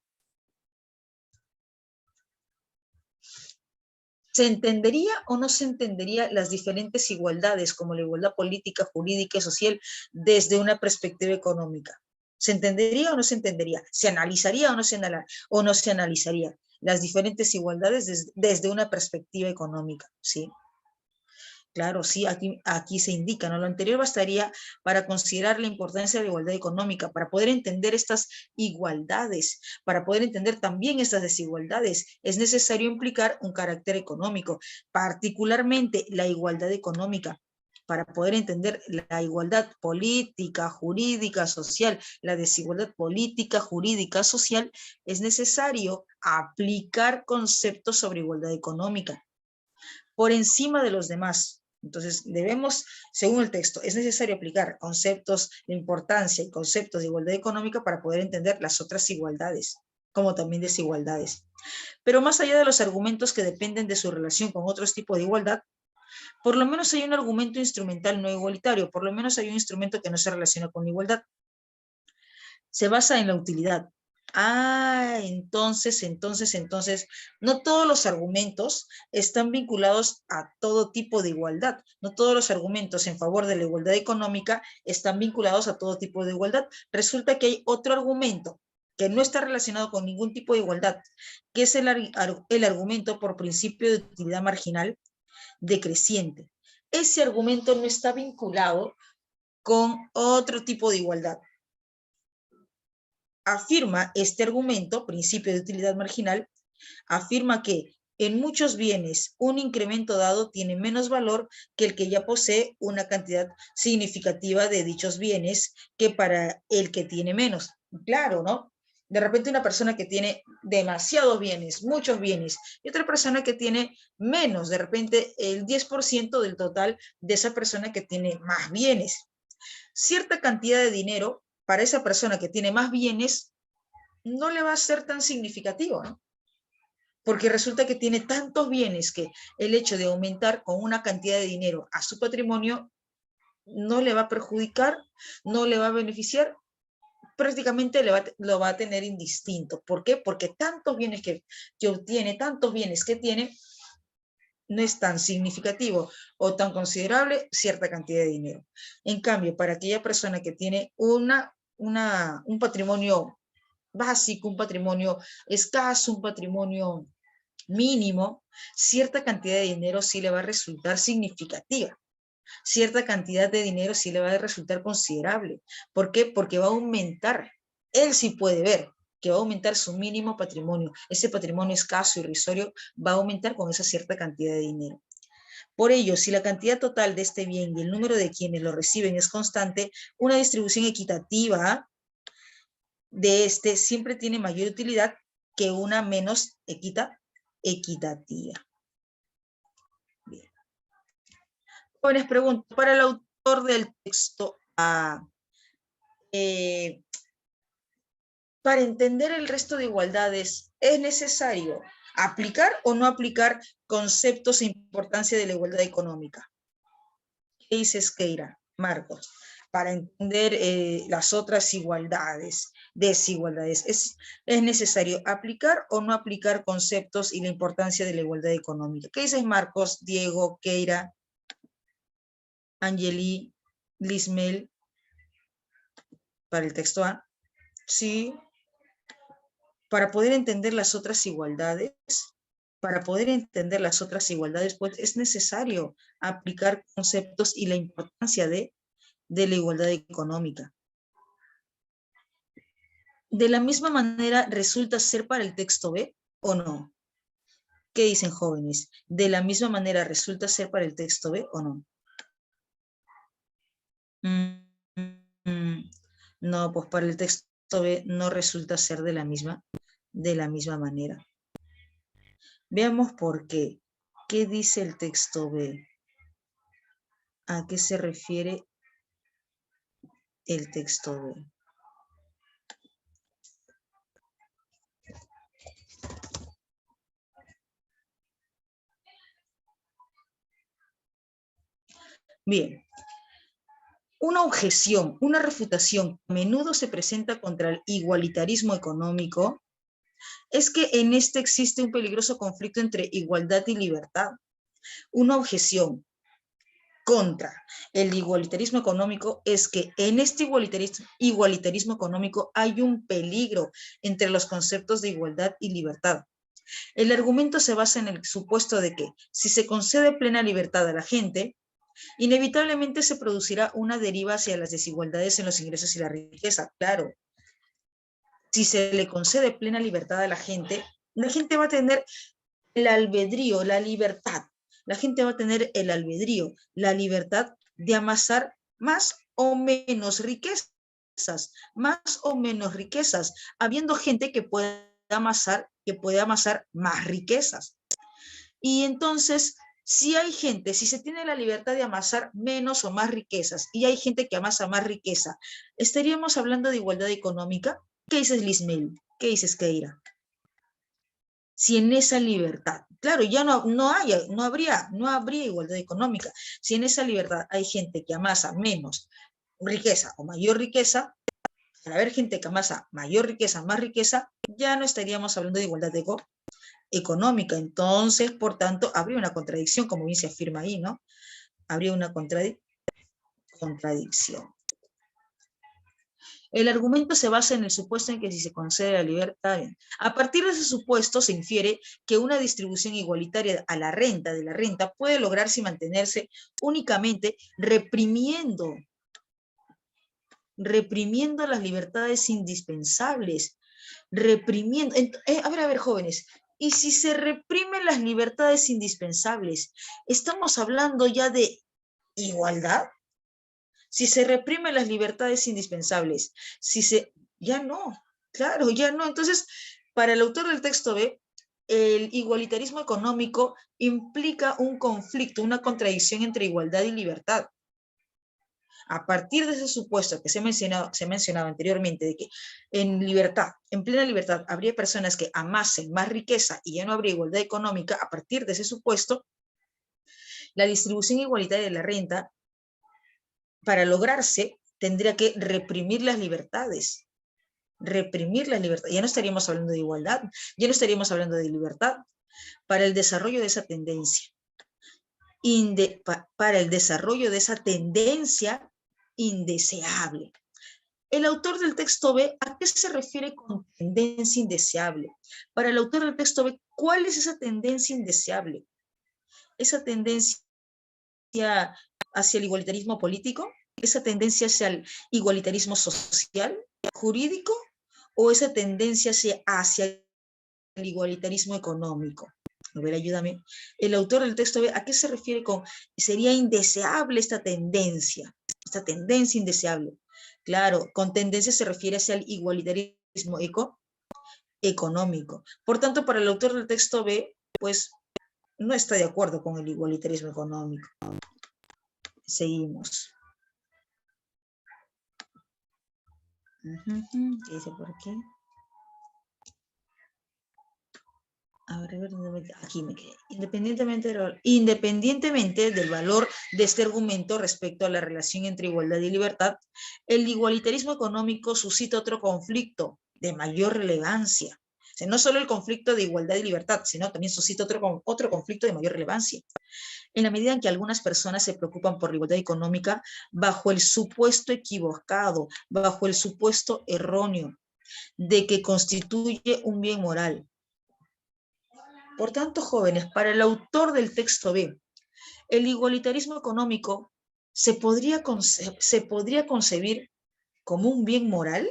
¿se entendería o no se entendería las diferentes igualdades, como la igualdad política, jurídica y social, desde una perspectiva económica? ¿Se entendería o no se entendería? ¿Se analizaría o no se analizaría las diferentes igualdades desde una perspectiva económica? ¿Sí? Claro, sí, aquí se indica, ¿no? Lo anterior bastaría para considerar la importancia de la igualdad económica, para poder entender estas igualdades, para poder entender también estas desigualdades. Es necesario implicar un carácter económico, particularmente la igualdad económica. Para poder entender la igualdad política, jurídica, social, la desigualdad política, jurídica, social, es necesario aplicar conceptos sobre igualdad económica por encima de los demás. Entonces, debemos, según el texto, es necesario aplicar conceptos de importancia y conceptos de igualdad económica para poder entender las otras igualdades, como también desigualdades. Pero más allá de los argumentos que dependen de su relación con otros tipos de igualdad, por lo menos hay un argumento instrumental no igualitario, por lo menos hay un instrumento que no se relaciona con la igualdad. Se basa en la utilidad. Entonces, no todos los argumentos están vinculados a todo tipo de igualdad. No todos los argumentos en favor de la igualdad económica están vinculados a todo tipo de igualdad. Resulta que hay otro argumento que no está relacionado con ningún tipo de igualdad, que es el argumento por principio de utilidad marginal decreciente. Ese argumento no está vinculado con otro tipo de igualdad. Afirma este argumento, principio de utilidad marginal, afirma que en muchos bienes un incremento dado tiene menos valor que el que ya posee una cantidad significativa de dichos bienes que para el que tiene menos. Claro, ¿no? De repente una persona que tiene demasiados bienes, muchos bienes, y otra persona que tiene menos, de repente el 10% del total de esa persona que tiene más bienes. Cierta cantidad de dinero para esa persona que tiene más bienes no le va a ser tan significativo, ¿no? Porque resulta que tiene tantos bienes que el hecho de aumentar con una cantidad de dinero a su patrimonio no le va a perjudicar, no le va a beneficiar, prácticamente lo va a tener indistinto. ¿Por qué? Porque tantos bienes que obtiene, tantos bienes que tiene, no es tan significativo o tan considerable cierta cantidad de dinero. En cambio, para aquella persona que tiene un patrimonio básico, un patrimonio escaso, un patrimonio mínimo, cierta cantidad de dinero sí le va a resultar significativa. Cierta cantidad de dinero sí le va a resultar considerable. ¿Por qué? Porque va a aumentar. Él sí puede ver que va a aumentar su mínimo patrimonio. Ese patrimonio escaso y irrisorio va a aumentar con esa cierta cantidad de dinero. Por ello, si la cantidad total de este bien y el número de quienes lo reciben es constante, una distribución equitativa de este siempre tiene mayor utilidad que una menos equitativa. Bien. Jóvenes, pregunto, para el autor del texto A, para entender el resto de igualdades, ¿es necesario aplicar o no aplicar conceptos e importancia de la igualdad económica? ¿Qué dice Esqueira, Marcos? Para entender las otras desigualdades, ¿es necesario aplicar o no aplicar conceptos y la importancia de la igualdad económica? ¿Qué dices, Marcos, Diego, Keira, Angeli, Lismel? Para el texto A. Sí. Para poder entender las otras igualdades, pues es necesario aplicar conceptos y la importancia de la igualdad económica. De la misma manera, ¿resulta ser para el texto B o no? ¿Qué dicen, jóvenes? ¿De la misma manera resulta ser para el texto B o no? No, pues para el texto B no resulta ser de la misma manera. Veamos por qué. ¿Qué dice el texto B? ¿A qué se refiere el texto B? Bien. Una objeción, una refutación que a menudo se presenta contra el igualitarismo económico es que en este existe un peligroso conflicto entre igualdad y libertad. Una objeción contra el igualitarismo económico es que en este igualitarismo económico hay un peligro entre los conceptos de igualdad y libertad. El argumento se basa en el supuesto de que si se concede plena libertad a la gente, inevitablemente se producirá una deriva hacia las desigualdades en los ingresos y la riqueza. Claro, si se le concede plena libertad a la gente va a tener el albedrío, la libertad. La gente va a tener el albedrío, la libertad de amasar más o menos riquezas, habiendo gente que puede amasar más riquezas. Y entonces, si hay gente, si se tiene la libertad de amasar menos o más riquezas y hay gente que amasa más riqueza, ¿estaríamos hablando de igualdad económica? ¿Qué dices, Lismel? ¿Qué dices, Keira? Si en esa libertad, claro, ya no habría igualdad económica. Si en esa libertad hay gente que amasa menos riqueza o mayor riqueza, al haber gente que amasa mayor riqueza, más riqueza, ya no estaríamos hablando de igualdad económica. Entonces, por tanto, habría una contradicción, como bien se afirma ahí, ¿no? Habría una contradicción. El argumento se basa en el supuesto en que si se concede la libertad, a partir de ese supuesto se infiere que una distribución igualitaria de la renta puede lograrse y mantenerse únicamente reprimiendo las libertades indispensables, a ver, jóvenes, y si se reprimen las libertades indispensables, ¿estamos hablando ya de igualdad? Si se reprimen las libertades indispensables, ya no, claro, ya no. Entonces, para el autor del texto B, el igualitarismo económico implica un conflicto, una contradicción entre igualdad y libertad. A partir de ese supuesto que se ha mencionado anteriormente, de que en plena libertad, habría personas que amasen más riqueza y ya no habría igualdad económica, a partir de ese supuesto, la distribución igualitaria de la renta, para lograrse, tendría que reprimir las libertades. Ya no estaríamos hablando de igualdad, ya no estaríamos hablando de libertad. Para el desarrollo de esa tendencia, indeseable. El autor del texto B, ¿a qué se refiere con tendencia indeseable? Para el autor del texto B, ¿cuál es esa tendencia indeseable? ¿Esa tendencia hacia el igualitarismo político? ¿Esa tendencia hacia el igualitarismo social, jurídico? ¿O esa tendencia hacia el igualitarismo económico? A ver, ayúdame. El autor del texto B, ¿a qué se refiere con sería indeseable esta tendencia indeseable? Claro, con tendencia se refiere hacia el igualitarismo económico. Por tanto, para el autor del texto B, pues no está de acuerdo con el igualitarismo económico. Seguimos. ¿Qué dice por aquí? A ver, aquí me quedé. Independientemente del valor de este argumento respecto a la relación entre igualdad y libertad, el igualitarismo económico suscita otro conflicto de mayor relevancia. O sea, no solo el conflicto de igualdad y libertad, sino también suscita otro conflicto de mayor relevancia. En la medida en que algunas personas se preocupan por la igualdad económica bajo el supuesto equivocado, bajo el supuesto erróneo de que constituye un bien moral. Por tanto, jóvenes, para el autor del texto B, el igualitarismo económico se podría concebir como un bien moral.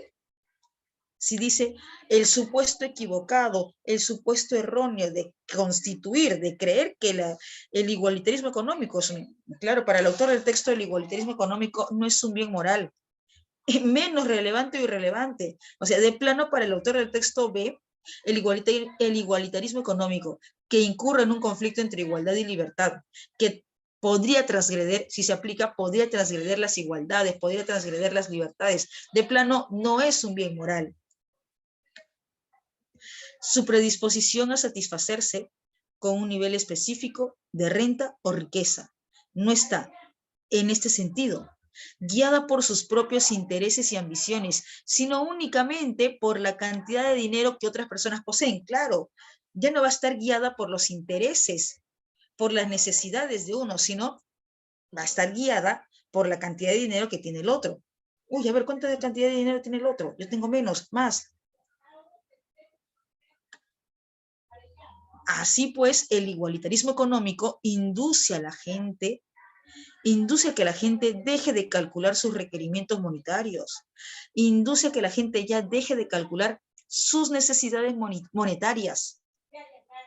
Si dice el supuesto equivocado, el supuesto erróneo de creer que el igualitarismo económico claro, para el autor del texto, el igualitarismo económico no es un bien moral, es menos relevante o irrelevante. O sea, de plano, para el autor del texto B, El igualitarismo económico que incurre en un conflicto entre igualdad y libertad, que podría transgredir, si se aplica, podría transgredir las igualdades, podría transgredir las libertades. De plano, no es un bien moral. Su predisposición a satisfacerse con un nivel específico de renta o riqueza no está, en este sentido, guiada por sus propios intereses y ambiciones, sino únicamente por la cantidad de dinero que otras personas poseen. Claro, ya no va a estar guiada por los intereses, por las necesidades de uno, sino va a estar guiada por la cantidad de dinero que tiene el otro. Uy, a ver, ¿cuánta cantidad de dinero tiene el otro? Yo tengo menos, más. Así pues, el igualitarismo económico induce a que la gente deje de calcular sus requerimientos monetarios, induce a que la gente ya deje de calcular sus necesidades monetarias.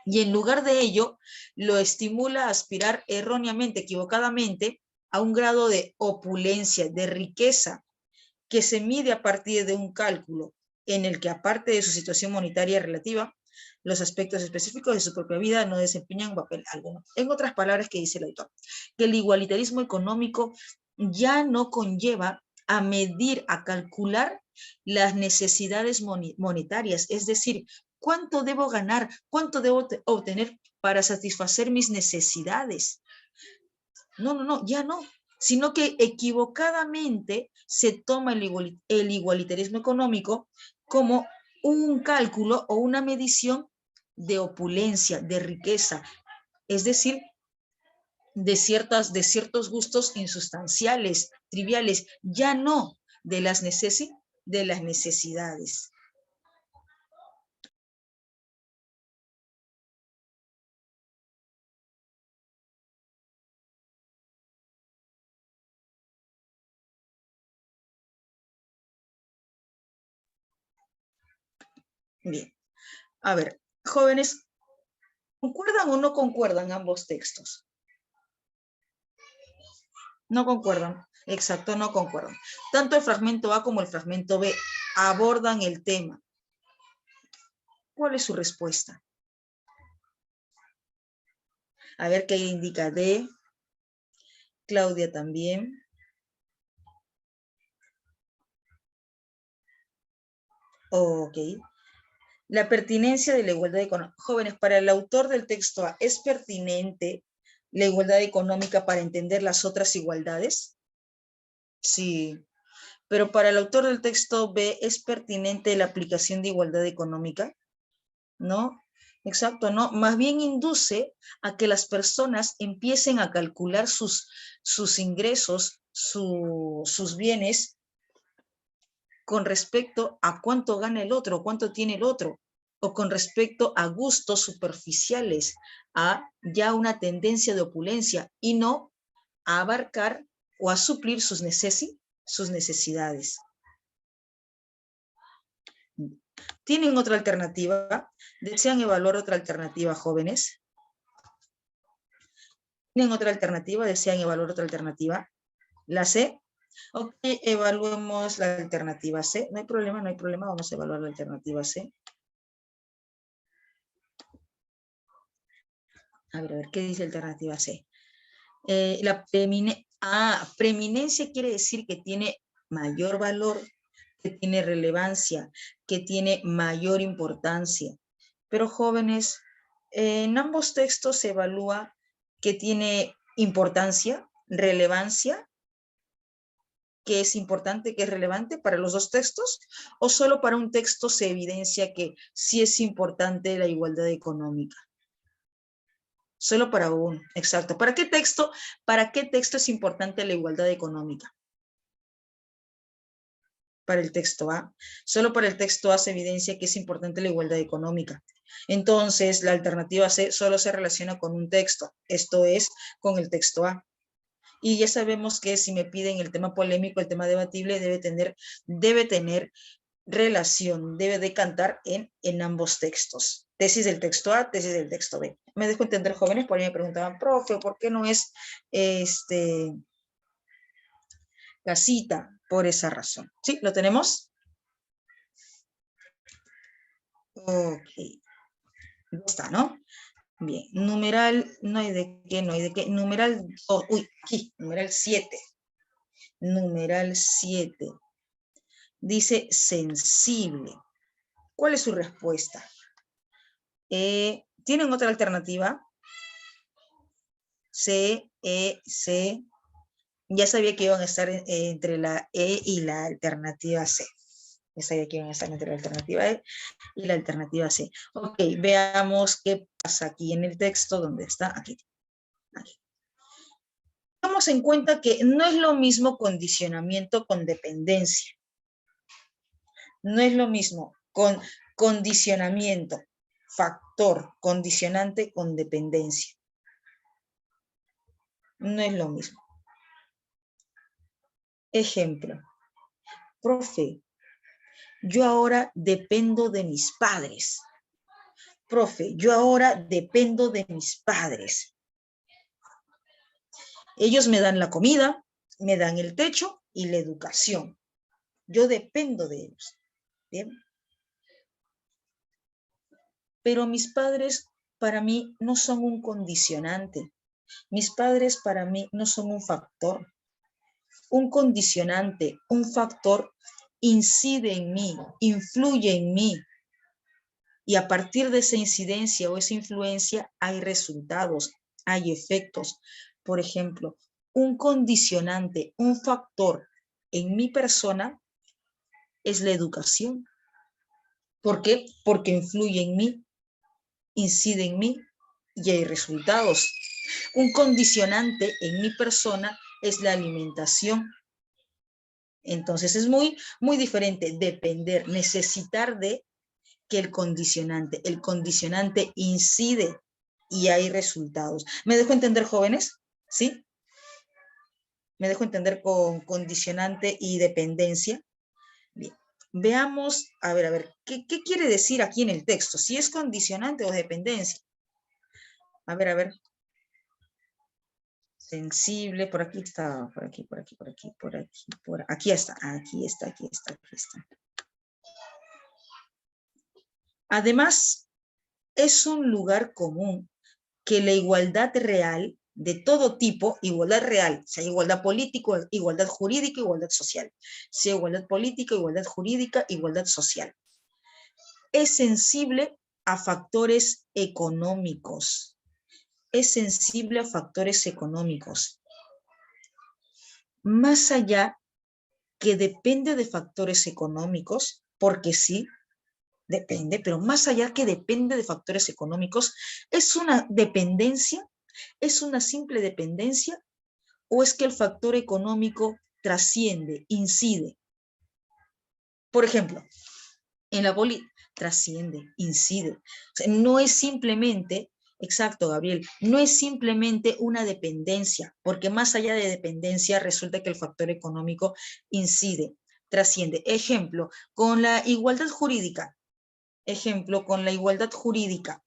Y en lugar de ello, lo estimula a aspirar erróneamente, equivocadamente, a un grado de opulencia, de riqueza, que se mide a partir de un cálculo en el que, aparte de su situación monetaria relativa, los aspectos específicos de su propia vida no desempeñan un papel alguno. En otras palabras, que dice el autor, que el igualitarismo económico ya no conlleva a medir, a calcular las necesidades monetarias, es decir, cuánto debo ganar, cuánto debo obtener para satisfacer mis necesidades. No, ya no, sino que equivocadamente se toma el igualitarismo económico como un cálculo o una medición de opulencia, de riqueza, es decir, de ciertos gustos insustanciales, triviales, ya no de las necesidades. Bien, a ver, jóvenes, ¿concuerdan o no concuerdan ambos textos? No concuerdan, exacto, no concuerdan. Tanto el fragmento A como el fragmento B abordan el tema. ¿Cuál es su respuesta? A ver qué indica D. Claudia también. Ok. La pertinencia de la igualdad económica. Jóvenes, para el autor del texto A, ¿es pertinente la igualdad económica para entender las otras igualdades? Sí. Pero para el autor del texto B, ¿es pertinente la aplicación de igualdad económica? ¿No? Exacto, ¿no? Más bien induce a que las personas empiecen a calcular sus ingresos, sus bienes con respecto a cuánto gana el otro, cuánto tiene el otro, o con respecto a gustos superficiales, a ya una tendencia de opulencia y no a abarcar o a suplir sus necesidades. ¿Tienen otra alternativa? ¿Desean evaluar otra alternativa, jóvenes? ¿Tienen otra alternativa? ¿Desean evaluar otra alternativa? ¿La C? Ok, evaluemos la alternativa C. No hay problema, vamos a evaluar la alternativa C. A ver, ¿qué dice alternativa C? Preeminencia quiere decir que tiene mayor valor, que tiene relevancia, que tiene mayor importancia. Pero jóvenes, en ambos textos se evalúa que tiene importancia, relevancia, que es importante, que es relevante para los dos textos, o solo para un texto se evidencia que sí es importante la igualdad económica. Solo para uno, exacto. ¿Para qué texto es importante la igualdad económica? Para el texto A. Solo para el texto A se evidencia que es importante la igualdad económica. Entonces, la alternativa C solo se relaciona con un texto, esto es, con el texto A. Y ya sabemos que si me piden el tema polémico, el tema debatible, debe tener relación, debe decantar en ambos textos. Tesis del texto A, tesis del texto B. Me dejo entender, jóvenes, por ahí me preguntaban, profe, ¿por qué no es la cita? Por esa razón. ¿Sí? ¿Lo tenemos? Ok, ya está, ¿no? Bien, numeral, no hay de qué, no hay de qué. Numeral 2, uy, aquí, numeral 7. Numeral 7. Dice sensible. ¿Cuál es su respuesta? ¿Tienen otra alternativa? C, E, C. Ya sabía que iban a estar entre la E y la alternativa C. Ya sabía que iban a estar entre la alternativa E y la alternativa C. Ok, veamos qué pasa aquí en el texto. ¿Dónde está? Aquí. Aquí. Tengamos en cuenta que no es lo mismo condicionamiento con dependencia. No es lo mismo con condicionamiento, factor, condicionante con dependencia. No es lo mismo. Ejemplo. Profe, yo ahora dependo de mis padres. Profe, yo ahora dependo de mis padres. Ellos me dan la comida, me dan el techo y la educación. Yo dependo de ellos. ¿Bien? Pero mis padres para mí no son un condicionante. Mis padres para mí no son un factor. Un condicionante, un factor incide en mí, influye en mí. Y a partir de esa incidencia o esa influencia hay resultados, hay efectos. Por ejemplo, un condicionante, un factor en mi persona es la educación. ¿Por qué? Porque influye en mí, incide en mí y hay resultados. Un condicionante en mi persona es la alimentación. Entonces es muy diferente depender, necesitar de que el condicionante incide y hay resultados. ¿Me dejo entender, jóvenes? ¿Sí? ¿Me dejo entender con condicionante y dependencia? Bien. Veamos, a ver, ¿qué quiere decir aquí en el texto? Si es condicionante o dependencia. A ver. Sensible, por aquí está, por aquí está. Además, es un lugar común que la igualdad real de todo tipo, igualdad real, sea igualdad política, igualdad jurídica, igualdad social, sea igualdad política, igualdad jurídica, igualdad social, es sensible a factores económicos. Es sensible a factores económicos. Más allá que depende de factores económicos, porque sí, depende, pero más allá que depende de factores económicos, ¿es una dependencia? ¿Es una simple dependencia? ¿O es que el factor económico trasciende, incide? Por ejemplo, en la política, trasciende, incide. O sea, no es simplemente, exacto, Gabriel, no es simplemente una dependencia, porque más allá de dependencia resulta que el factor económico incide, trasciende. Ejemplo, con la igualdad jurídica. Ejemplo, con la igualdad jurídica.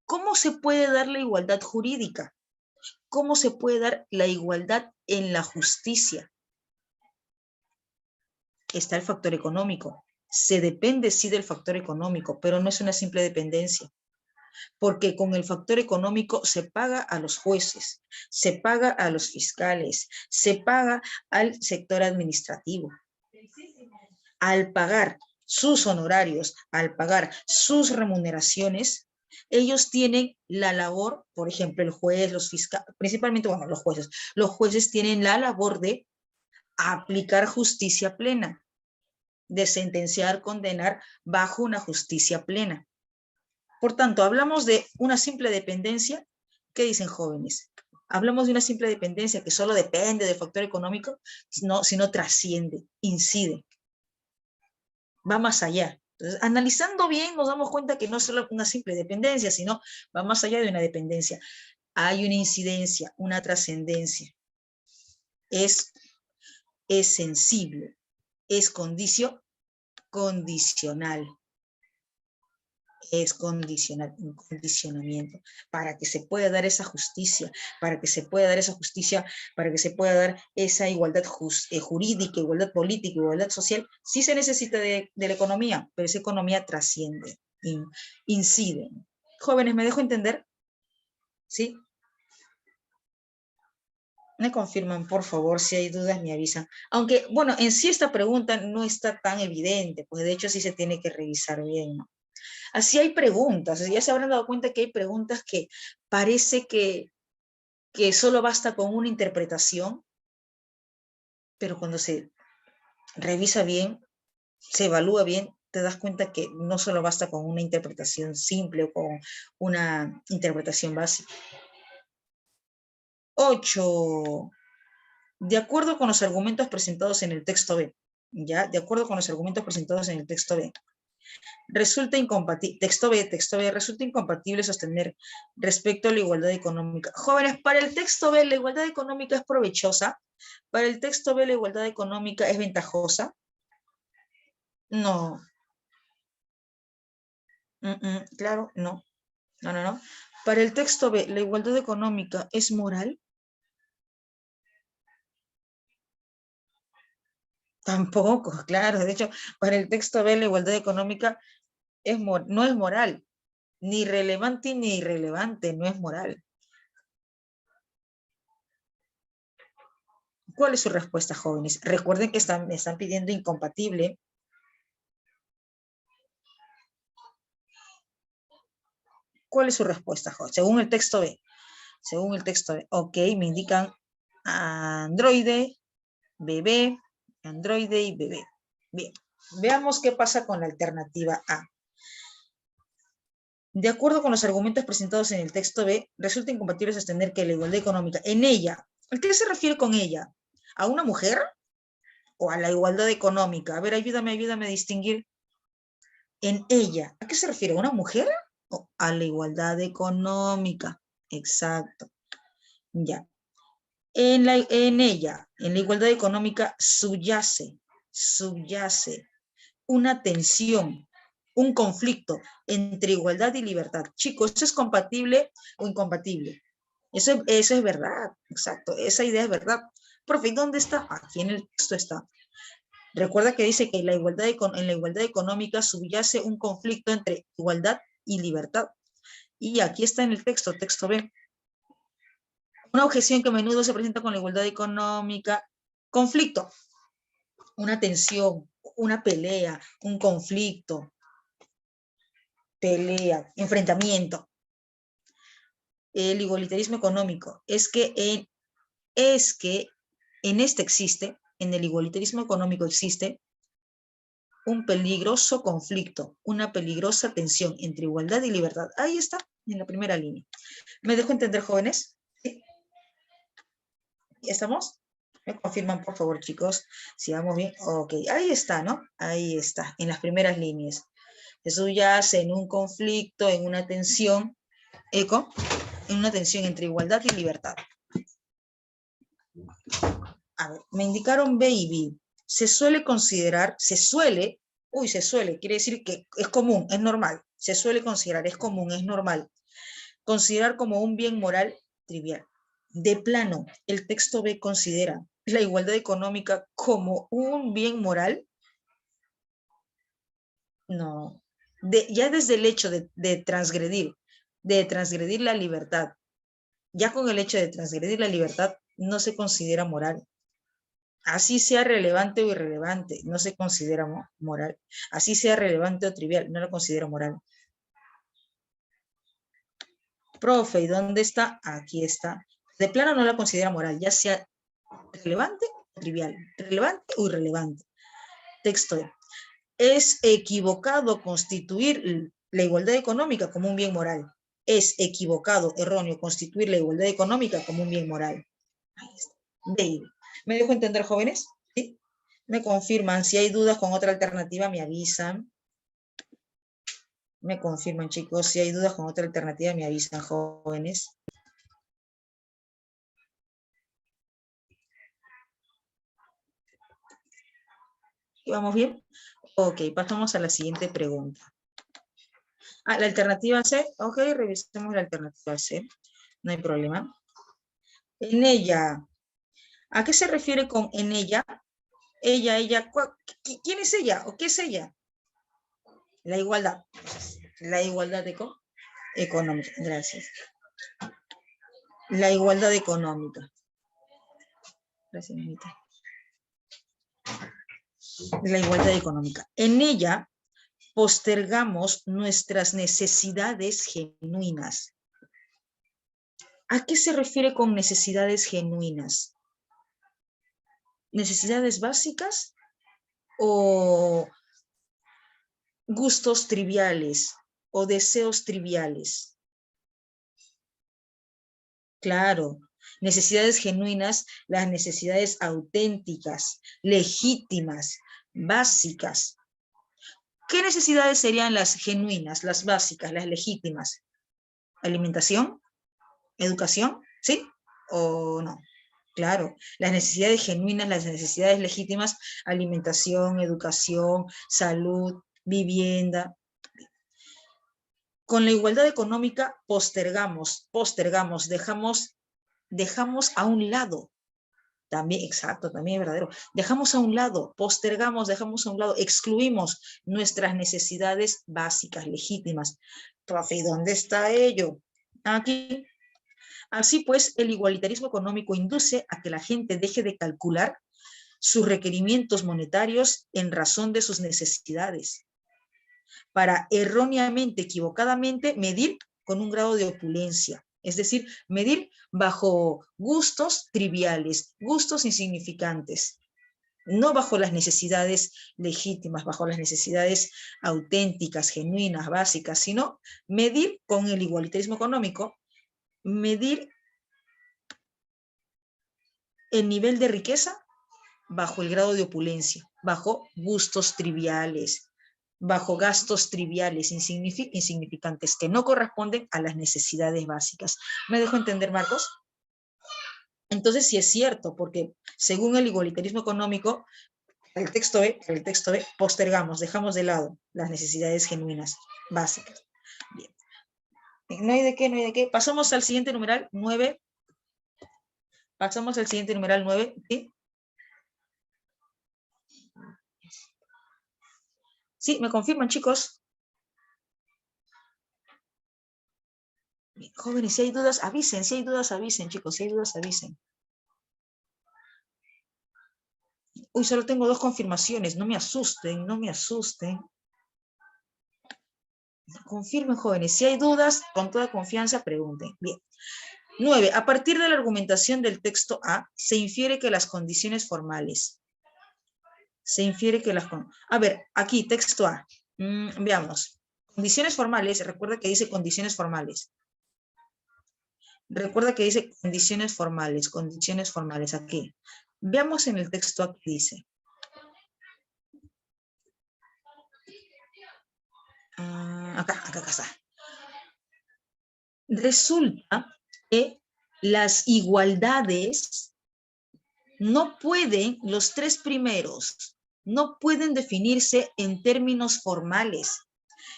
¿Cómo se puede dar la igualdad jurídica? ¿Cómo se puede dar la igualdad en la justicia? Está el factor económico. Se depende, sí, del factor económico, pero no es una simple dependencia. Porque con el factor económico se paga a los jueces, se paga a los fiscales, se paga al sector administrativo. Al pagar sus honorarios, al pagar sus remuneraciones, ellos tienen la labor, por ejemplo, el juez, los fiscales, principalmente, bueno, los jueces tienen la labor de aplicar justicia plena, de sentenciar, condenar bajo una justicia plena. Por tanto, hablamos de una simple dependencia. ¿Qué dicen, jóvenes? Hablamos de una simple dependencia que solo depende del factor económico, sino trasciende, incide, va más allá. Entonces, analizando bien, nos damos cuenta que no es solo una simple dependencia, sino va más allá de una dependencia. Hay una incidencia, una trascendencia. Es sensible, es condicional. Es condicional, un condicionamiento, para que se pueda dar esa justicia, para que se pueda dar esa igualdad jurídica, igualdad política, igualdad social, sí se necesita de la economía, pero esa economía trasciende. inciden. Jóvenes, ¿me dejo entender? ¿Sí? Me confirman, por favor, si hay dudas me avisan. Aunque, bueno, en sí esta pregunta no está tan evidente, pues de hecho sí se tiene que revisar bien, ¿no? Así hay preguntas, ya se habrán dado cuenta que hay preguntas que parece que solo basta con una interpretación, pero cuando se revisa bien, se evalúa bien, te das cuenta que no solo basta con una interpretación simple o con una interpretación básica. 8. De acuerdo con los argumentos presentados en el texto B, ¿ya? De acuerdo con los argumentos presentados en el texto B, resulta incompatible, texto B, resulta incompatible sostener respecto a la igualdad económica. Jóvenes, para el texto B la igualdad económica es provechosa, para el texto B la igualdad económica es ventajosa. No. Claro, no. No. Para el texto B, ¿la igualdad económica es moral? Tampoco, claro. De hecho, para el texto B, la igualdad económica no es moral. Ni relevante ni irrelevante, no es moral. ¿Cuál es su respuesta, jóvenes? Recuerden que me están pidiendo incompatible. ¿Cuál es su respuesta, jóvenes? Según el texto B. Según el texto B. Ok, me indican androide, bebé, androide y bebé. Bien, veamos qué pasa con la alternativa A. De acuerdo con los argumentos presentados en el texto B, resulta incompatible sostener que la igualdad económica en ella, ¿a qué se refiere con ella? ¿A una mujer o a la igualdad económica? A ver, ayúdame a distinguir. En ella, ¿a qué se refiere? ¿A una mujer o a la igualdad económica? Exacto. Ya. En ella, en la igualdad económica, subyace una tensión, un conflicto entre igualdad y libertad. Chicos, ¿eso es compatible o incompatible? Eso es verdad, exacto, esa idea es verdad. Profe, ¿dónde está? Aquí en el texto está. Recuerda que dice que en la igualdad económica subyace un conflicto entre igualdad y libertad. Y aquí está en el texto B. Una objeción que a menudo se presenta con la igualdad económica, conflicto, una tensión, una pelea, un conflicto, enfrentamiento. El igualitarismo económico es que en el igualitarismo económico existe un peligroso conflicto, una peligrosa tensión entre igualdad y libertad. Ahí está, en la primera línea. ¿Me dejo entender, jóvenes? ¿Sí? ¿Estamos? ¿Me confirman, por favor, chicos? Si vamos bien. Ok, ahí está, ¿no? Ahí está, en las primeras líneas. Eso yace en un conflicto, en una tensión, en una tensión entre igualdad y libertad. A ver, me indicaron baby. Se suele, quiere decir que es común, es normal. Se suele considerar, es común, es normal. Considerar como un bien moral trivial. De plano, el texto B considera la igualdad económica como un bien moral. No. Ya desde el hecho de transgredir la libertad, ya con el hecho de transgredir la libertad, no se considera moral. Así sea relevante o irrelevante, no se considera moral. Así sea relevante o trivial, no lo considero moral. Profe, ¿y dónde está? Aquí está. De plano no la considera moral, ya sea relevante o trivial, relevante o irrelevante. Texto. Es equivocado constituir la igualdad económica como un bien moral. Es equivocado, erróneo, constituir la igualdad económica como un bien moral. Ahí está. Baby. ¿Me dejo entender, jóvenes? ¿Sí? Me confirman. Si hay dudas con otra alternativa, me avisan. Me confirman, chicos. Si hay dudas con otra alternativa, me avisan, jóvenes. ¿Vamos bien? Ok, pasamos a la siguiente pregunta. La alternativa C. Ok, revisemos la alternativa C. No hay problema. En ella. ¿A qué se refiere con en ella? Ella. ¿Quién es ella o qué es ella? La igualdad. La igualdad económica, gracias. La igualdad económica. Gracias, Anita. La igualdad económica. En ella postergamos nuestras necesidades genuinas. ¿A qué se refiere con necesidades genuinas? ¿Necesidades básicas o gustos triviales o deseos triviales? Claro, necesidades genuinas, las necesidades auténticas, legítimas, básicas. ¿Qué necesidades serían las genuinas, las básicas, las legítimas? ¿Alimentación? ¿Educación? ¿Sí o no? Claro, las necesidades genuinas, las necesidades legítimas, alimentación, educación, salud, vivienda. Con la igualdad económica postergamos, dejamos a un lado, también, exacto, también es verdadero, dejamos a un lado, postergamos, dejamos a un lado, excluimos nuestras necesidades básicas, legítimas. Profe, ¿y dónde está ello? Aquí. Así pues, el igualitarismo económico induce a que la gente deje de calcular sus requerimientos monetarios en razón de sus necesidades, para erróneamente, equivocadamente, medir con un grado de opulencia. Es decir, medir bajo gustos triviales, gustos insignificantes, no bajo las necesidades legítimas, bajo las necesidades auténticas, genuinas, básicas, sino medir con el igualitarismo económico, medir el nivel de riqueza bajo el grado de opulencia, bajo gustos triviales, bajo gastos triviales, insignificantes, que no corresponden a las necesidades básicas. ¿Me dejo entender, Marcos? Entonces sí es cierto, porque según el igualitarismo económico, el texto B, postergamos, dejamos de lado las necesidades genuinas, básicas. Bien. No hay de qué, no hay de qué. Pasamos al siguiente numeral, 9. Pasamos al siguiente numeral, 9. ¿Sí? Sí, ¿me confirman, chicos? Bien, jóvenes, si hay dudas, avisen. Si hay dudas, avisen, chicos. Si hay dudas, avisen. Uy, solo tengo 2 confirmaciones. No me asusten, no me asusten. Confirmen, jóvenes. Si hay dudas, con toda confianza, pregunten. Bien. 9. A partir de la argumentación del texto A, se infiere que las condiciones formales. A ver, aquí, texto A. Veamos. Condiciones formales, recuerda que dice condiciones formales. Recuerda que dice condiciones formales, aquí. Veamos en el texto aquí dice. Acá está. Resulta que las igualdades no pueden, los 3 primeros, no pueden definirse en términos formales.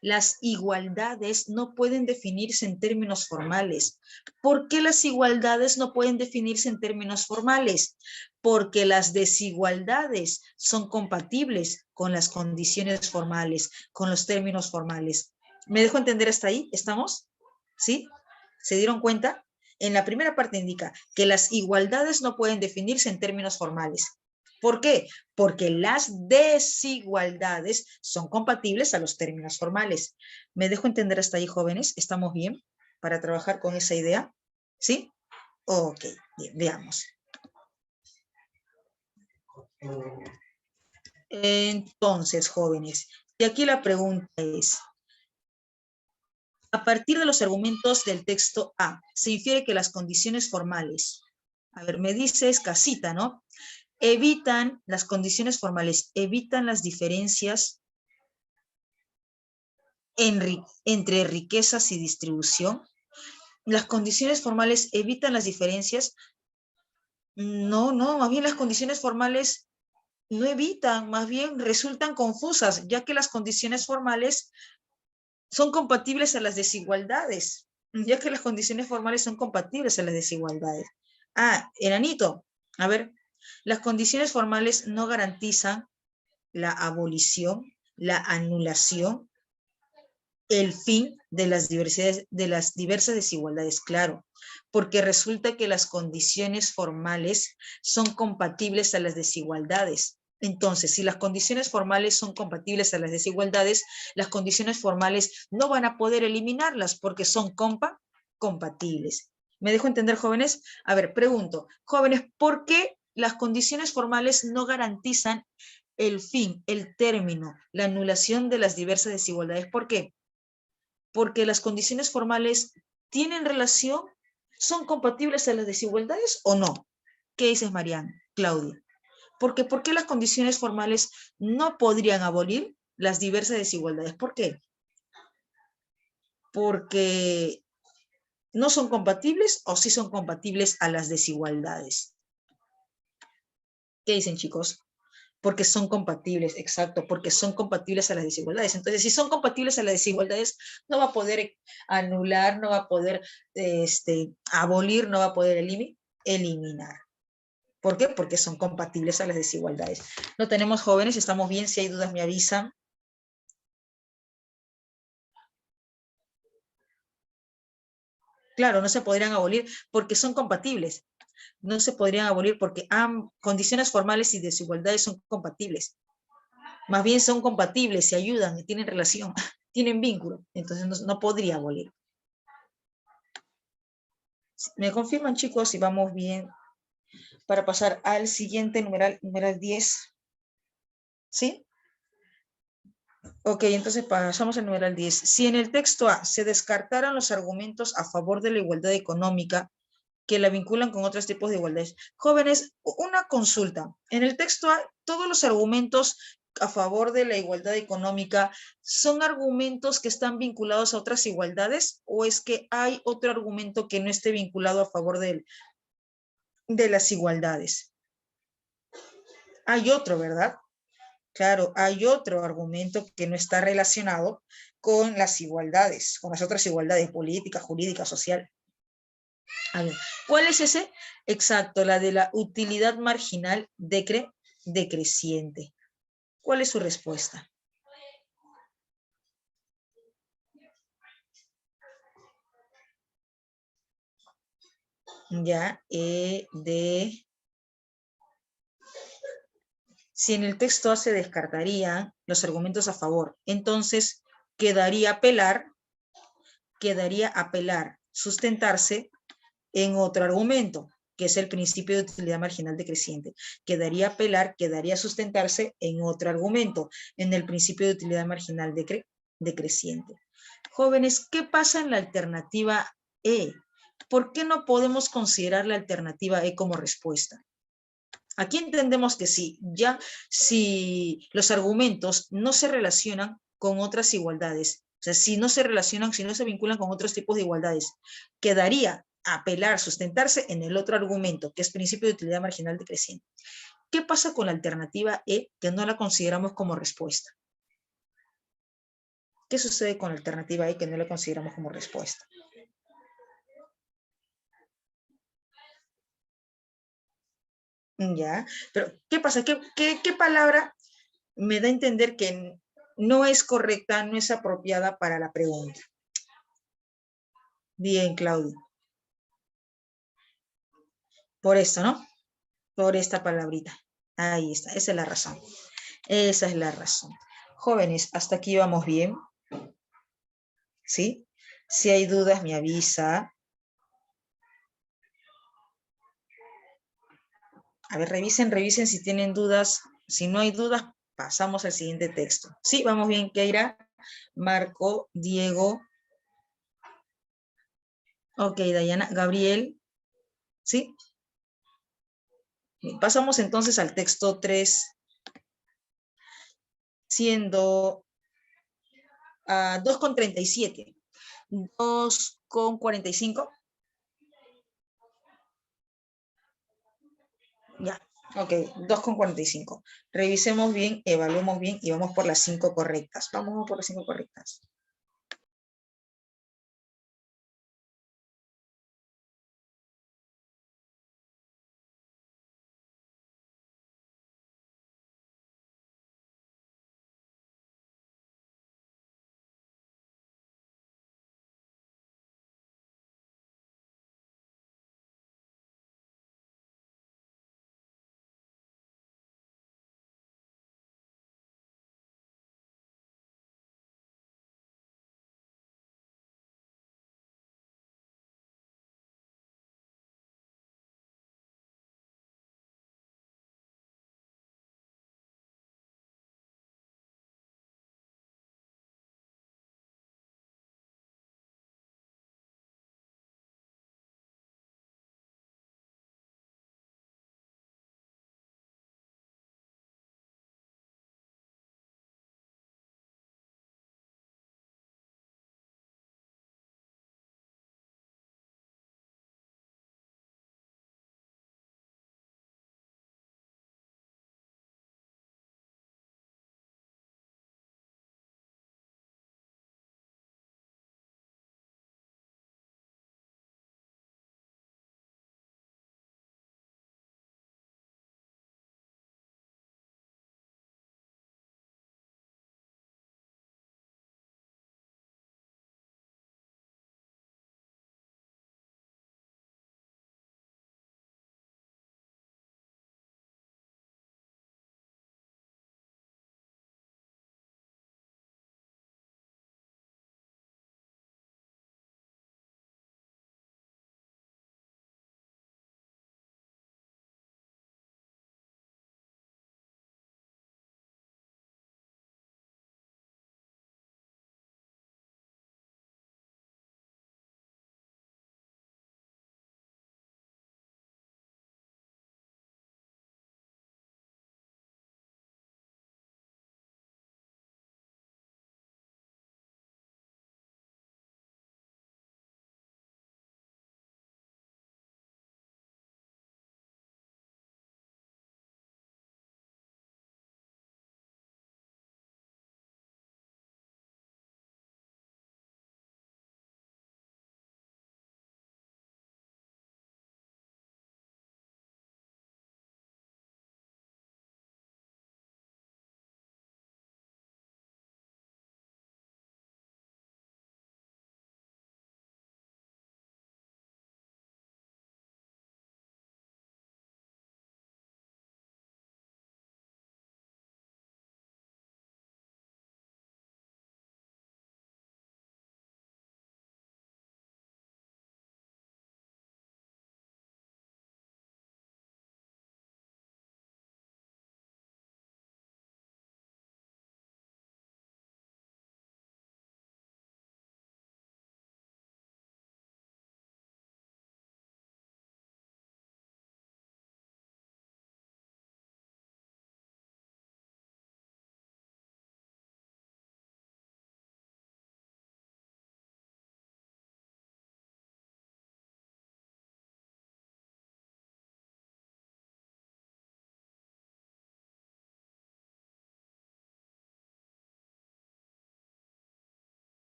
Las igualdades no pueden definirse en términos formales. ¿Por qué las igualdades no pueden definirse en términos formales? Porque las desigualdades son compatibles con las condiciones formales, con los términos formales. ¿Me dejo entender hasta ahí? ¿Estamos? ¿Sí? ¿Se dieron cuenta? En la primera parte indica que las igualdades no pueden definirse en términos formales. ¿Por qué? Porque las desigualdades son compatibles a los términos formales. ¿Me dejo entender hasta ahí, jóvenes? ¿Estamos bien para trabajar con esa idea? ¿Sí? Ok, bien, veamos. Entonces, jóvenes, y aquí la pregunta es, a partir de los argumentos del texto A, se infiere que las condiciones formales, a ver, me dice escasita, ¿no? Evitan, las condiciones formales, evitan las diferencias entre riquezas y distribución. Las condiciones formales evitan las diferencias. No, más bien las condiciones formales no evitan, más bien resultan confusas, ya que las condiciones formales son compatibles a las desigualdades, ya que las condiciones formales son compatibles a las desigualdades. Enanito, a ver, las condiciones formales no garantizan la abolición, la anulación el fin de las diversas desigualdades, claro, porque resulta que las condiciones formales son compatibles a las desigualdades. Entonces, si las condiciones formales son compatibles a las desigualdades, las condiciones formales no van a poder eliminarlas porque son compatibles. ¿Me dejo entender, jóvenes? A ver, pregunto, jóvenes, ¿por qué las condiciones formales no garantizan el fin, el término, la anulación de las diversas desigualdades? ¿Por qué? Porque las condiciones formales tienen relación, son compatibles a las desigualdades o no. ¿Qué dices, Mariana? Claudia. Porque ¿por qué las condiciones formales no podrían abolir las diversas desigualdades? ¿Por qué? Porque no son compatibles o sí son compatibles a las desigualdades. ¿Qué dicen, chicos? Porque son compatibles, exacto, porque son compatibles a las desigualdades. Entonces, si son compatibles a las desigualdades, no va a poder anular, no va a poder abolir, no va a poder eliminar. ¿Por qué? Porque son compatibles a las desigualdades. No tenemos jóvenes, estamos bien, si hay dudas me avisan. Claro, no se podrían abolir porque son compatibles. No se podrían abolir porque condiciones formales y desigualdades son compatibles. Más bien son compatibles, se ayudan, tienen relación, tienen vínculo. Entonces no podría abolir. ¿Me confirman, chicos, si vamos bien para pasar al siguiente numeral 10? ¿Sí? Ok, entonces pasamos al numeral 10. Si en el texto A se descartaran los argumentos a favor de la igualdad económica que la vinculan con otros tipos de igualdades. Jóvenes, una consulta. En el texto A, todos los argumentos a favor de la igualdad económica son argumentos que están vinculados a otras igualdades, o es que hay otro argumento que no esté vinculado a favor de las igualdades. Hay otro, ¿verdad? Claro, hay otro argumento que no está relacionado con las igualdades, con las otras igualdades política, jurídica, social. A ver, ¿cuál es ese? Exacto, la de la utilidad marginal decreciente. ¿Cuál es su respuesta? Ya, si en el texto A se descartarían los argumentos a favor, entonces quedaría apelar, sustentarse en otro argumento, que es el principio de utilidad marginal decreciente. Quedaría apelar, quedaría sustentarse en otro argumento, en el principio de utilidad marginal decreciente. Jóvenes, ¿qué pasa en la alternativa E? ¿Por qué no podemos considerar la alternativa E como respuesta? Aquí entendemos que si los argumentos no se relacionan con otras igualdades, o sea, si no se relacionan, si no se vinculan con otros tipos de igualdades, quedaría apelar, sustentarse en el otro argumento, que es principio de utilidad marginal decreciente. ¿Qué pasa con la alternativa E, que no la consideramos como respuesta? ¿Qué sucede con la alternativa E, que no la consideramos como respuesta? Ya, pero ¿qué pasa? ¿Qué palabra me da a entender que no es correcta, no es apropiada para la pregunta? Bien, Claudia. Por esto, ¿no? Por esta palabrita. Ahí está, esa es la razón. Esa es la razón. Jóvenes, hasta aquí vamos bien. ¿Sí? Si hay dudas, me avisa. A ver, revisen si tienen dudas. Si no hay dudas, pasamos al siguiente texto. Sí, vamos bien, Keira, Marco, Diego. Ok, Dayana, Gabriel. ¿Sí? Bien, pasamos entonces al texto 3, siendo 2,37. 2,45. Ya, ok, 2,45. Revisemos bien, evaluemos bien y vamos por las 5 correctas. Vamos por las 5 correctas.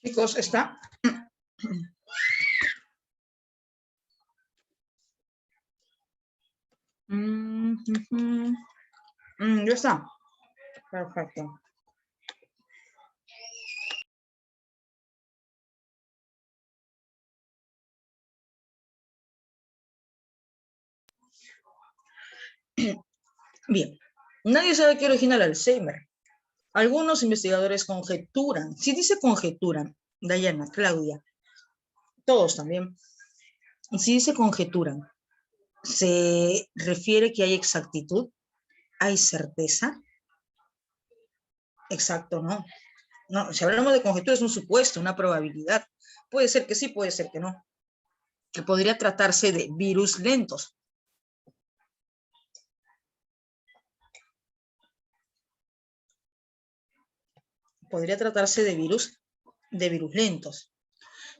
Chicos, ¿está? Ya está. Perfecto. Bien. Nadie sabe qué origina el Alzheimer. Algunos investigadores conjeturan. Si dice conjeturan, Dayana, Claudia, todos también. Si dice conjeturan, ¿se refiere que hay exactitud? ¿Hay certeza? Exacto, ¿no? No, si hablamos de conjetura es un supuesto, una probabilidad. Puede ser que sí, puede ser que no. Que podría tratarse de virus lentos. Podría tratarse de virus lentos.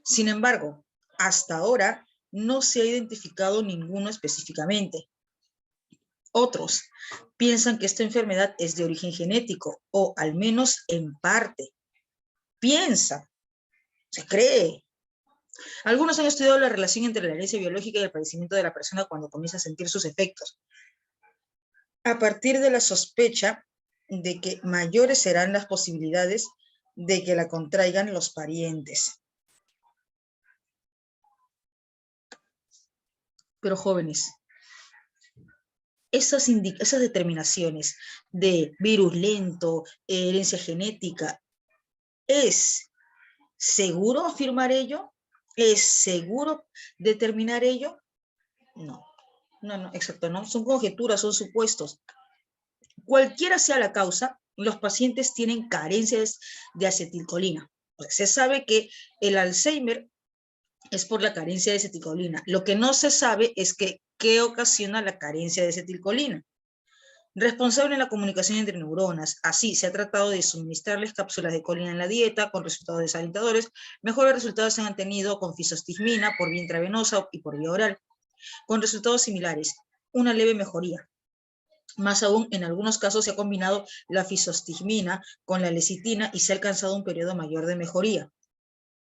Sin embargo, hasta ahora no se ha identificado ninguno específicamente. Otros piensan que esta enfermedad es de origen genético, o al menos en parte. Piensa, se cree. Algunos han estudiado la relación entre la herencia biológica y el padecimiento de la persona cuando comienza a sentir sus efectos, a partir de la sospecha de que mayores serán las posibilidades de que la contraigan los parientes. Pero jóvenes, esas determinaciones de virus lento, herencia genética, ¿es seguro afirmar ello? ¿Es seguro determinar ello? No, exacto, no. Son conjeturas, son supuestos. Cualquiera sea la causa, los pacientes tienen carencias de acetilcolina. Pues se sabe que el Alzheimer es por la carencia de acetilcolina. Lo que no se sabe es que qué ocasiona la carencia de acetilcolina. Responsable en la comunicación entre neuronas. Así, se ha tratado de suministrarles cápsulas de colina en la dieta con resultados desalentadores. Mejores resultados se han tenido con fisostigmina por vía intravenosa y por vía oral, con resultados similares. Una leve mejoría. Más aún, en algunos casos se ha combinado la fisostigmina con la lecitina y se ha alcanzado un periodo mayor de mejoría.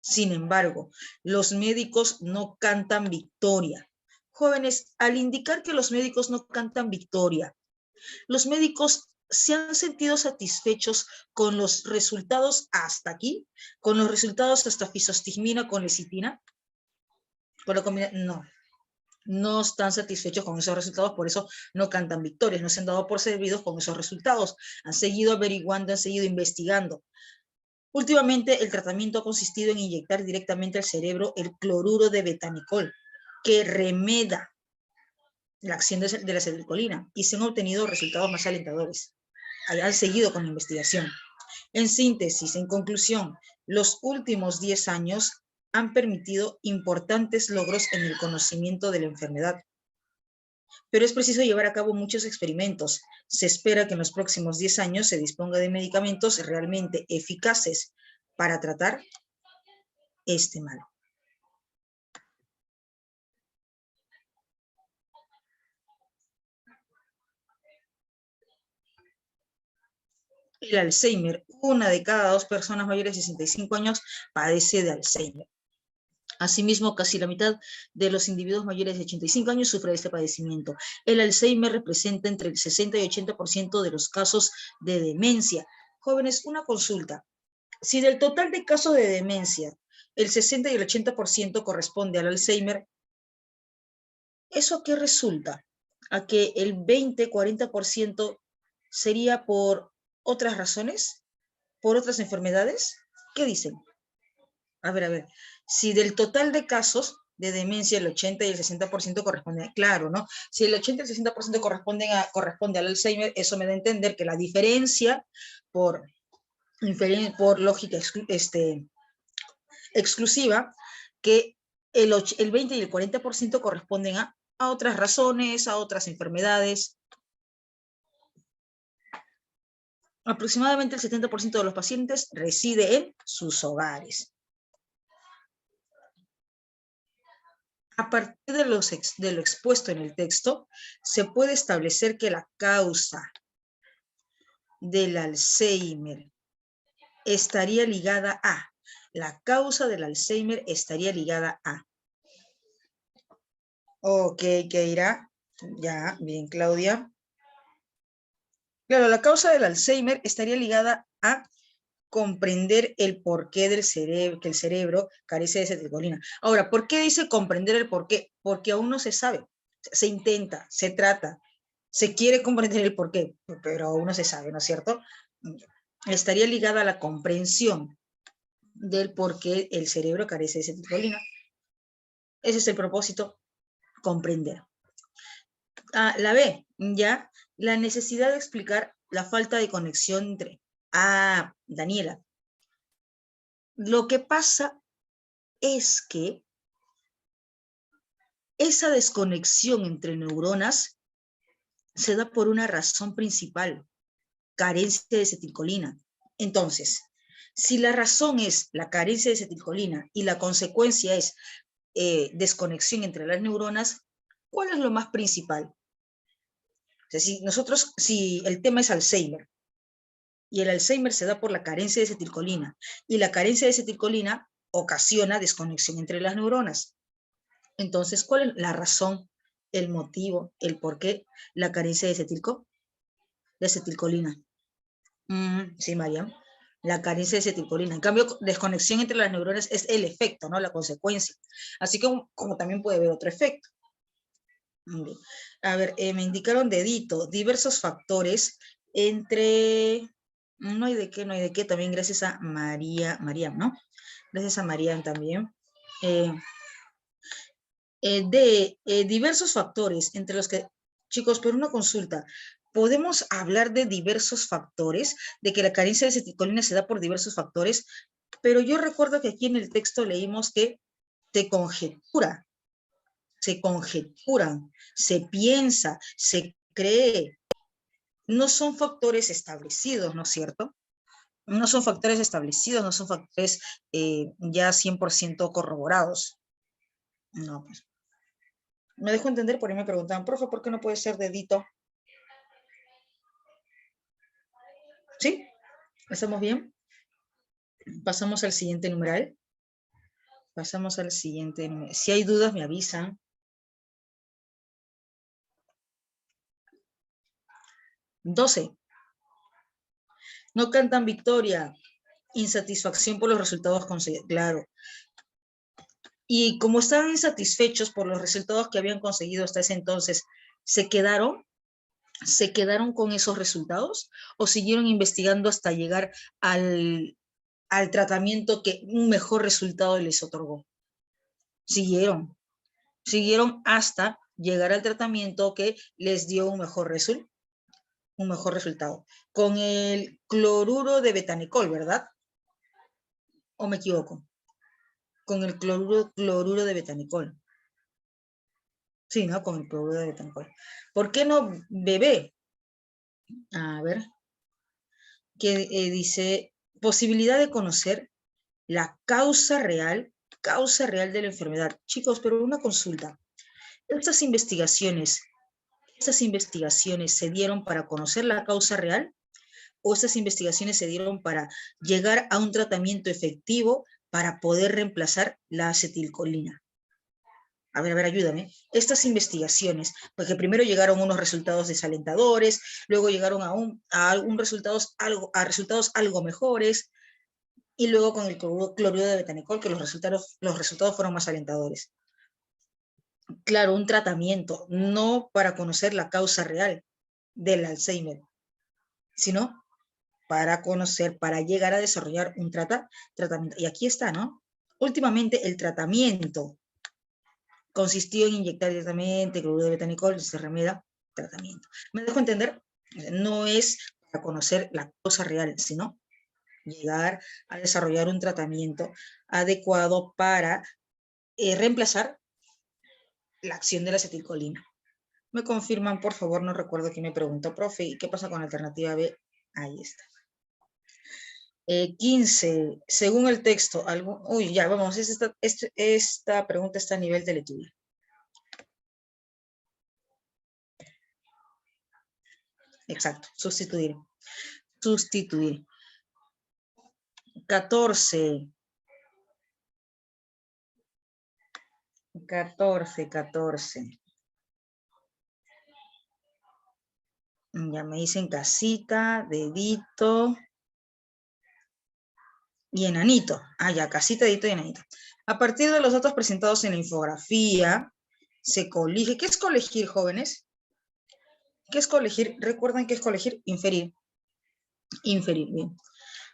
Sin embargo, los médicos no cantan victoria. Jóvenes, al indicar que los médicos no cantan victoria, los médicos se han sentido satisfechos con los resultados hasta aquí, con los resultados hasta fisostigmina con lecitina. No están satisfechos con esos resultados, por eso no cantan victorias, no se han dado por servidos con esos resultados, han seguido averiguando, han seguido investigando. Últimamente el tratamiento ha consistido en inyectar directamente al cerebro el cloruro de betanicol, que remeda la acción de la acetilcolina, y se han obtenido resultados más alentadores. Han seguido con la investigación. En síntesis, en conclusión, los últimos 10 años han permitido importantes logros en el conocimiento de la enfermedad. Pero es preciso llevar a cabo muchos experimentos. Se espera que en los próximos 10 años se disponga de medicamentos realmente eficaces para tratar este mal. El Alzheimer. 1 de cada 2 personas mayores de 65 años padece de Alzheimer. Asimismo, casi la mitad de los individuos mayores de 85 años sufre de este padecimiento. El Alzheimer representa entre el 60 y 80% de los casos de demencia. Jóvenes, una consulta. Si del total de casos de demencia, el 60 y el 80% corresponde al Alzheimer, ¿eso a qué resulta? ¿A que el 20-40% sería por otras razones? ¿Por otras enfermedades? ¿Qué dicen? A ver. Si del total de casos de demencia el 80 y el 60% corresponden, claro, ¿no? Si el 80 y el 60% corresponde al Alzheimer, eso me da a entender que la diferencia por lógica exclusiva, que el 20 y el 40% corresponden a otras razones, a otras enfermedades. Aproximadamente el 70% de los pacientes reside en sus hogares. A partir de lo expuesto en el texto, se puede establecer que la causa del Alzheimer estaría ligada a La causa del Alzheimer estaría ligada a. Ok, Keira. Ya, bien, Claudia. Claro, la causa del Alzheimer estaría ligada a comprender el porqué del cerebro, que el cerebro carece de acetilcolina. Ahora, ¿por qué dice comprender el porqué? Porque aún no se sabe. Se intenta, se trata, se quiere comprender el porqué, pero aún no se sabe, ¿no es cierto? Estaría ligada a la comprensión del por qué el cerebro carece de acetilcolina. Ese es el propósito, comprender. La B, ya, la necesidad de explicar la falta de conexión entre. Daniela. Lo que pasa es que esa desconexión entre neuronas se da por una razón principal, carencia de acetilcolina. Entonces, si la razón es la carencia de acetilcolina y la consecuencia es desconexión entre las neuronas, ¿cuál es lo más principal? O sea, si el tema es Alzheimer, y el Alzheimer se da por la carencia de acetilcolina, y la carencia de acetilcolina ocasiona desconexión entre las neuronas. Entonces, ¿cuál es la razón, el motivo, el por qué la carencia de acetilcolina? Sí, María. La carencia de acetilcolina. En cambio, desconexión entre las neuronas es el efecto, ¿no? La consecuencia. Así como también puede haber otro efecto. Bien. A ver, me indicaron dedito, diversos factores entre... No hay de qué, también gracias a María, ¿no? Gracias a María también. Diversos factores entre los que, chicos, por una consulta, ¿podemos hablar de diversos factores? De que la carencia de acetilcolina se da por diversos factores, pero yo recuerdo que aquí en el texto leímos que se conjeturan, se piensa, se cree. No son factores establecidos, ¿no es cierto? No son factores establecidos, no son factores ya 100% corroborados. No, pues. Me dejo entender, por ahí me preguntaban, profe, ¿por qué no puede ser dedito? ¿Sí? ¿Estamos bien? Pasamos al siguiente numeral. Pasamos al siguiente numeral. Si hay dudas, me avisan. 12. No cantan victoria. Insatisfacción por los resultados conseguidos. Claro. Y como estaban insatisfechos por los resultados que habían conseguido hasta ese entonces, ¿se quedaron con esos resultados o siguieron investigando hasta llegar al tratamiento que un mejor resultado les otorgó? Siguieron hasta llegar al tratamiento que les dio un mejor resultado. Con el cloruro de betanicol, ¿verdad? ¿O me equivoco? Con el cloruro de betanicol. Sí, ¿no? Con el cloruro de betanicol. ¿Por qué no bebé? A ver, que dice, posibilidad de conocer la causa real de la enfermedad. Chicos, pero una consulta. Estas investigaciones se dieron para conocer la causa real o estas investigaciones se dieron para llegar a un tratamiento efectivo para poder reemplazar la acetilcolina? A ver, ayúdame. Estas investigaciones, porque primero llegaron unos resultados desalentadores, luego llegaron a resultados algo mejores, y luego con el cloruro de betanicol, que los resultados fueron más alentadores. Claro, un tratamiento, no para conocer la causa real del Alzheimer, sino para llegar a desarrollar un tratamiento. Y aquí está, ¿no? Últimamente el tratamiento consistió en inyectar directamente cloruro de betanicol, se remedia, tratamiento. ¿Me dejo entender? No es para conocer la causa real, sino llegar a desarrollar un tratamiento adecuado para reemplazar la acción de la acetilcolina. Me confirman, por favor, no recuerdo quién me preguntó, profe, ¿y qué pasa con la alternativa B? Ahí está. 15, según el texto, ya, vamos, esta pregunta está a nivel del estudio. Exacto, sustituir. 14. 14. Ya me dicen casita, dedito y enanito. Ah, ya, casita, dedito y enanito. A partir de los datos presentados en la infografía, se colige. ¿Qué es colegir, jóvenes? ¿Qué es colegir? ¿Recuerdan qué es colegir? Inferir. Inferir, bien.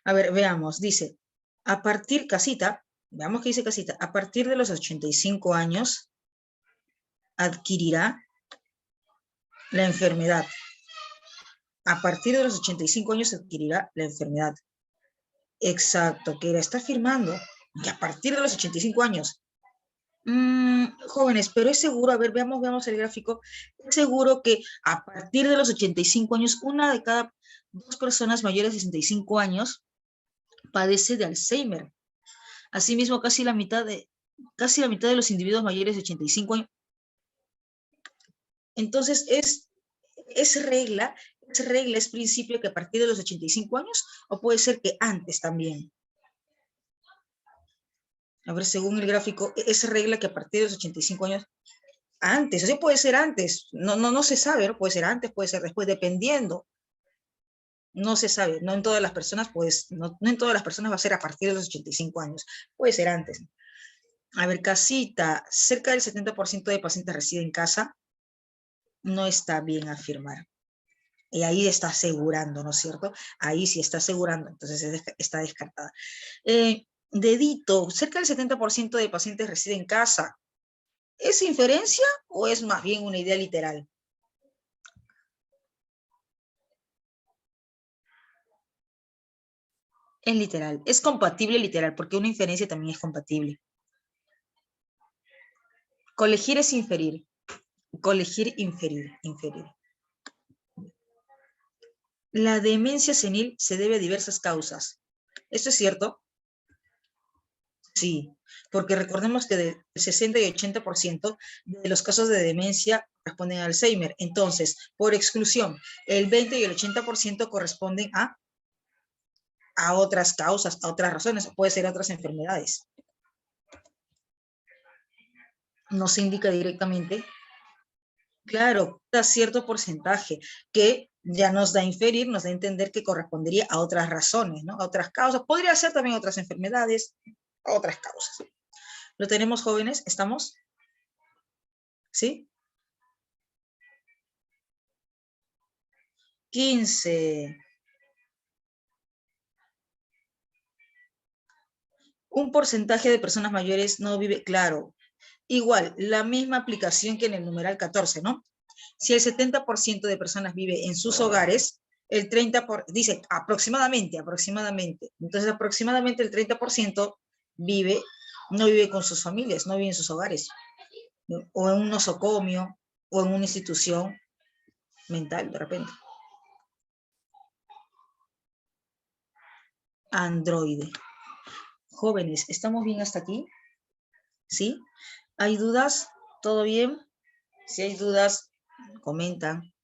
A ver, veamos. Dice, a partir, casita, veamos qué dice casita. A partir de los 85 años, adquirirá la enfermedad. A partir de los 85 años adquirirá la enfermedad. Exacto, que la está firmando. Y a partir de los 85 años. Jóvenes, pero es seguro, a ver, veamos el gráfico. Es seguro que a partir de los 85 años, una de cada 2 personas mayores de 65 años padece de Alzheimer. Asimismo, casi la mitad de los individuos mayores de 85 años. Entonces, es regla, es principio que a partir de los 85 años, o puede ser que antes también. A ver, según el gráfico, es regla que a partir de los 85 años, antes, o sea, puede ser antes, no se sabe, ¿no? Puede ser antes, puede ser después, dependiendo. No se sabe, no en todas las personas, pues, no en todas las personas va a ser a partir de los 85 años, puede ser antes. A ver, casita, cerca del 70% de pacientes reside en casa, no está bien afirmar. Y ahí está asegurando, ¿no es cierto? Ahí sí está asegurando, entonces está descartada. Dedito, cerca del 70% de pacientes reside en casa. ¿Es inferencia o es más bien una idea literal? Es literal, es compatible literal, porque una inferencia también es compatible. Colegir es inferir. Colegir, inferir. La demencia senil se debe a diversas causas. ¿Esto es cierto? Sí, porque recordemos que del 60 y 80% de los casos de demencia corresponden a Alzheimer. Entonces, por exclusión, el 20 y el 80% corresponden a otras causas, a otras razones, puede ser a otras enfermedades. No se indica directamente. Claro, da cierto porcentaje que ya nos da a inferir, nos da a entender que correspondería a otras razones, ¿no? A otras causas. Podría ser también otras enfermedades, otras causas. ¿Lo tenemos, jóvenes? ¿Estamos? ¿Sí? 15. Un porcentaje de personas mayores no vive, claro. Igual, la misma aplicación que en el numeral 14, ¿no? Si el 70% de personas vive en sus hogares, el 30%, dice aproximadamente. Entonces, aproximadamente el 30% no vive con sus familias, no vive en sus hogares, o en un nosocomio, o en una institución mental, de repente. Androide. Jóvenes, ¿estamos bien hasta aquí? ¿Sí? ¿Hay dudas? ¿Todo bien? Si hay dudas, comentan.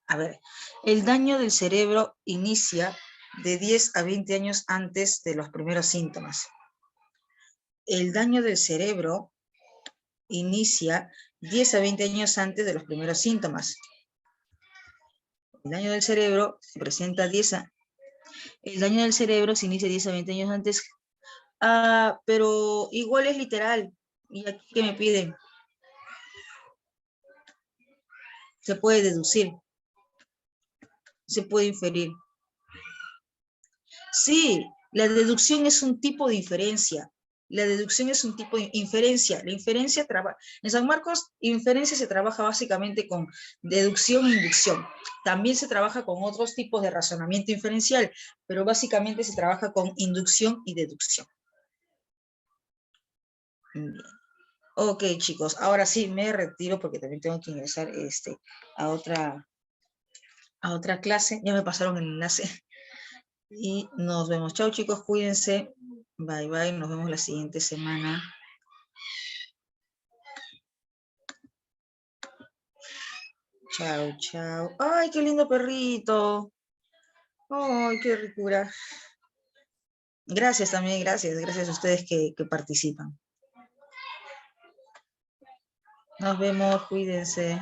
A ver, el daño del cerebro inicia de 10 a 20 años antes de los primeros síntomas. El daño del cerebro inicia 10 a 20 años antes de los primeros síntomas. El daño del cerebro se presenta el daño del cerebro se inicia 10 a 20 años antes. Pero igual es literal. ¿Y aquí qué me piden? Se puede deducir. Se puede inferir. Sí, la deducción es un tipo de inferencia. La deducción es un tipo de inferencia. La inferencia en San Marcos, inferencia se trabaja básicamente con deducción e inducción. También se trabaja con otros tipos de razonamiento inferencial, pero básicamente se trabaja con inducción y deducción. Bien. Ok, chicos, ahora sí me retiro porque también tengo que ingresar a otra clase. Ya me pasaron el enlace. Y nos vemos. Chao, chicos, cuídense. Bye, bye. Nos vemos la siguiente semana. Chao, chao. Ay, qué lindo perrito. Ay, qué ricura. Gracias también, gracias a ustedes que participan. Nos vemos, cuídense.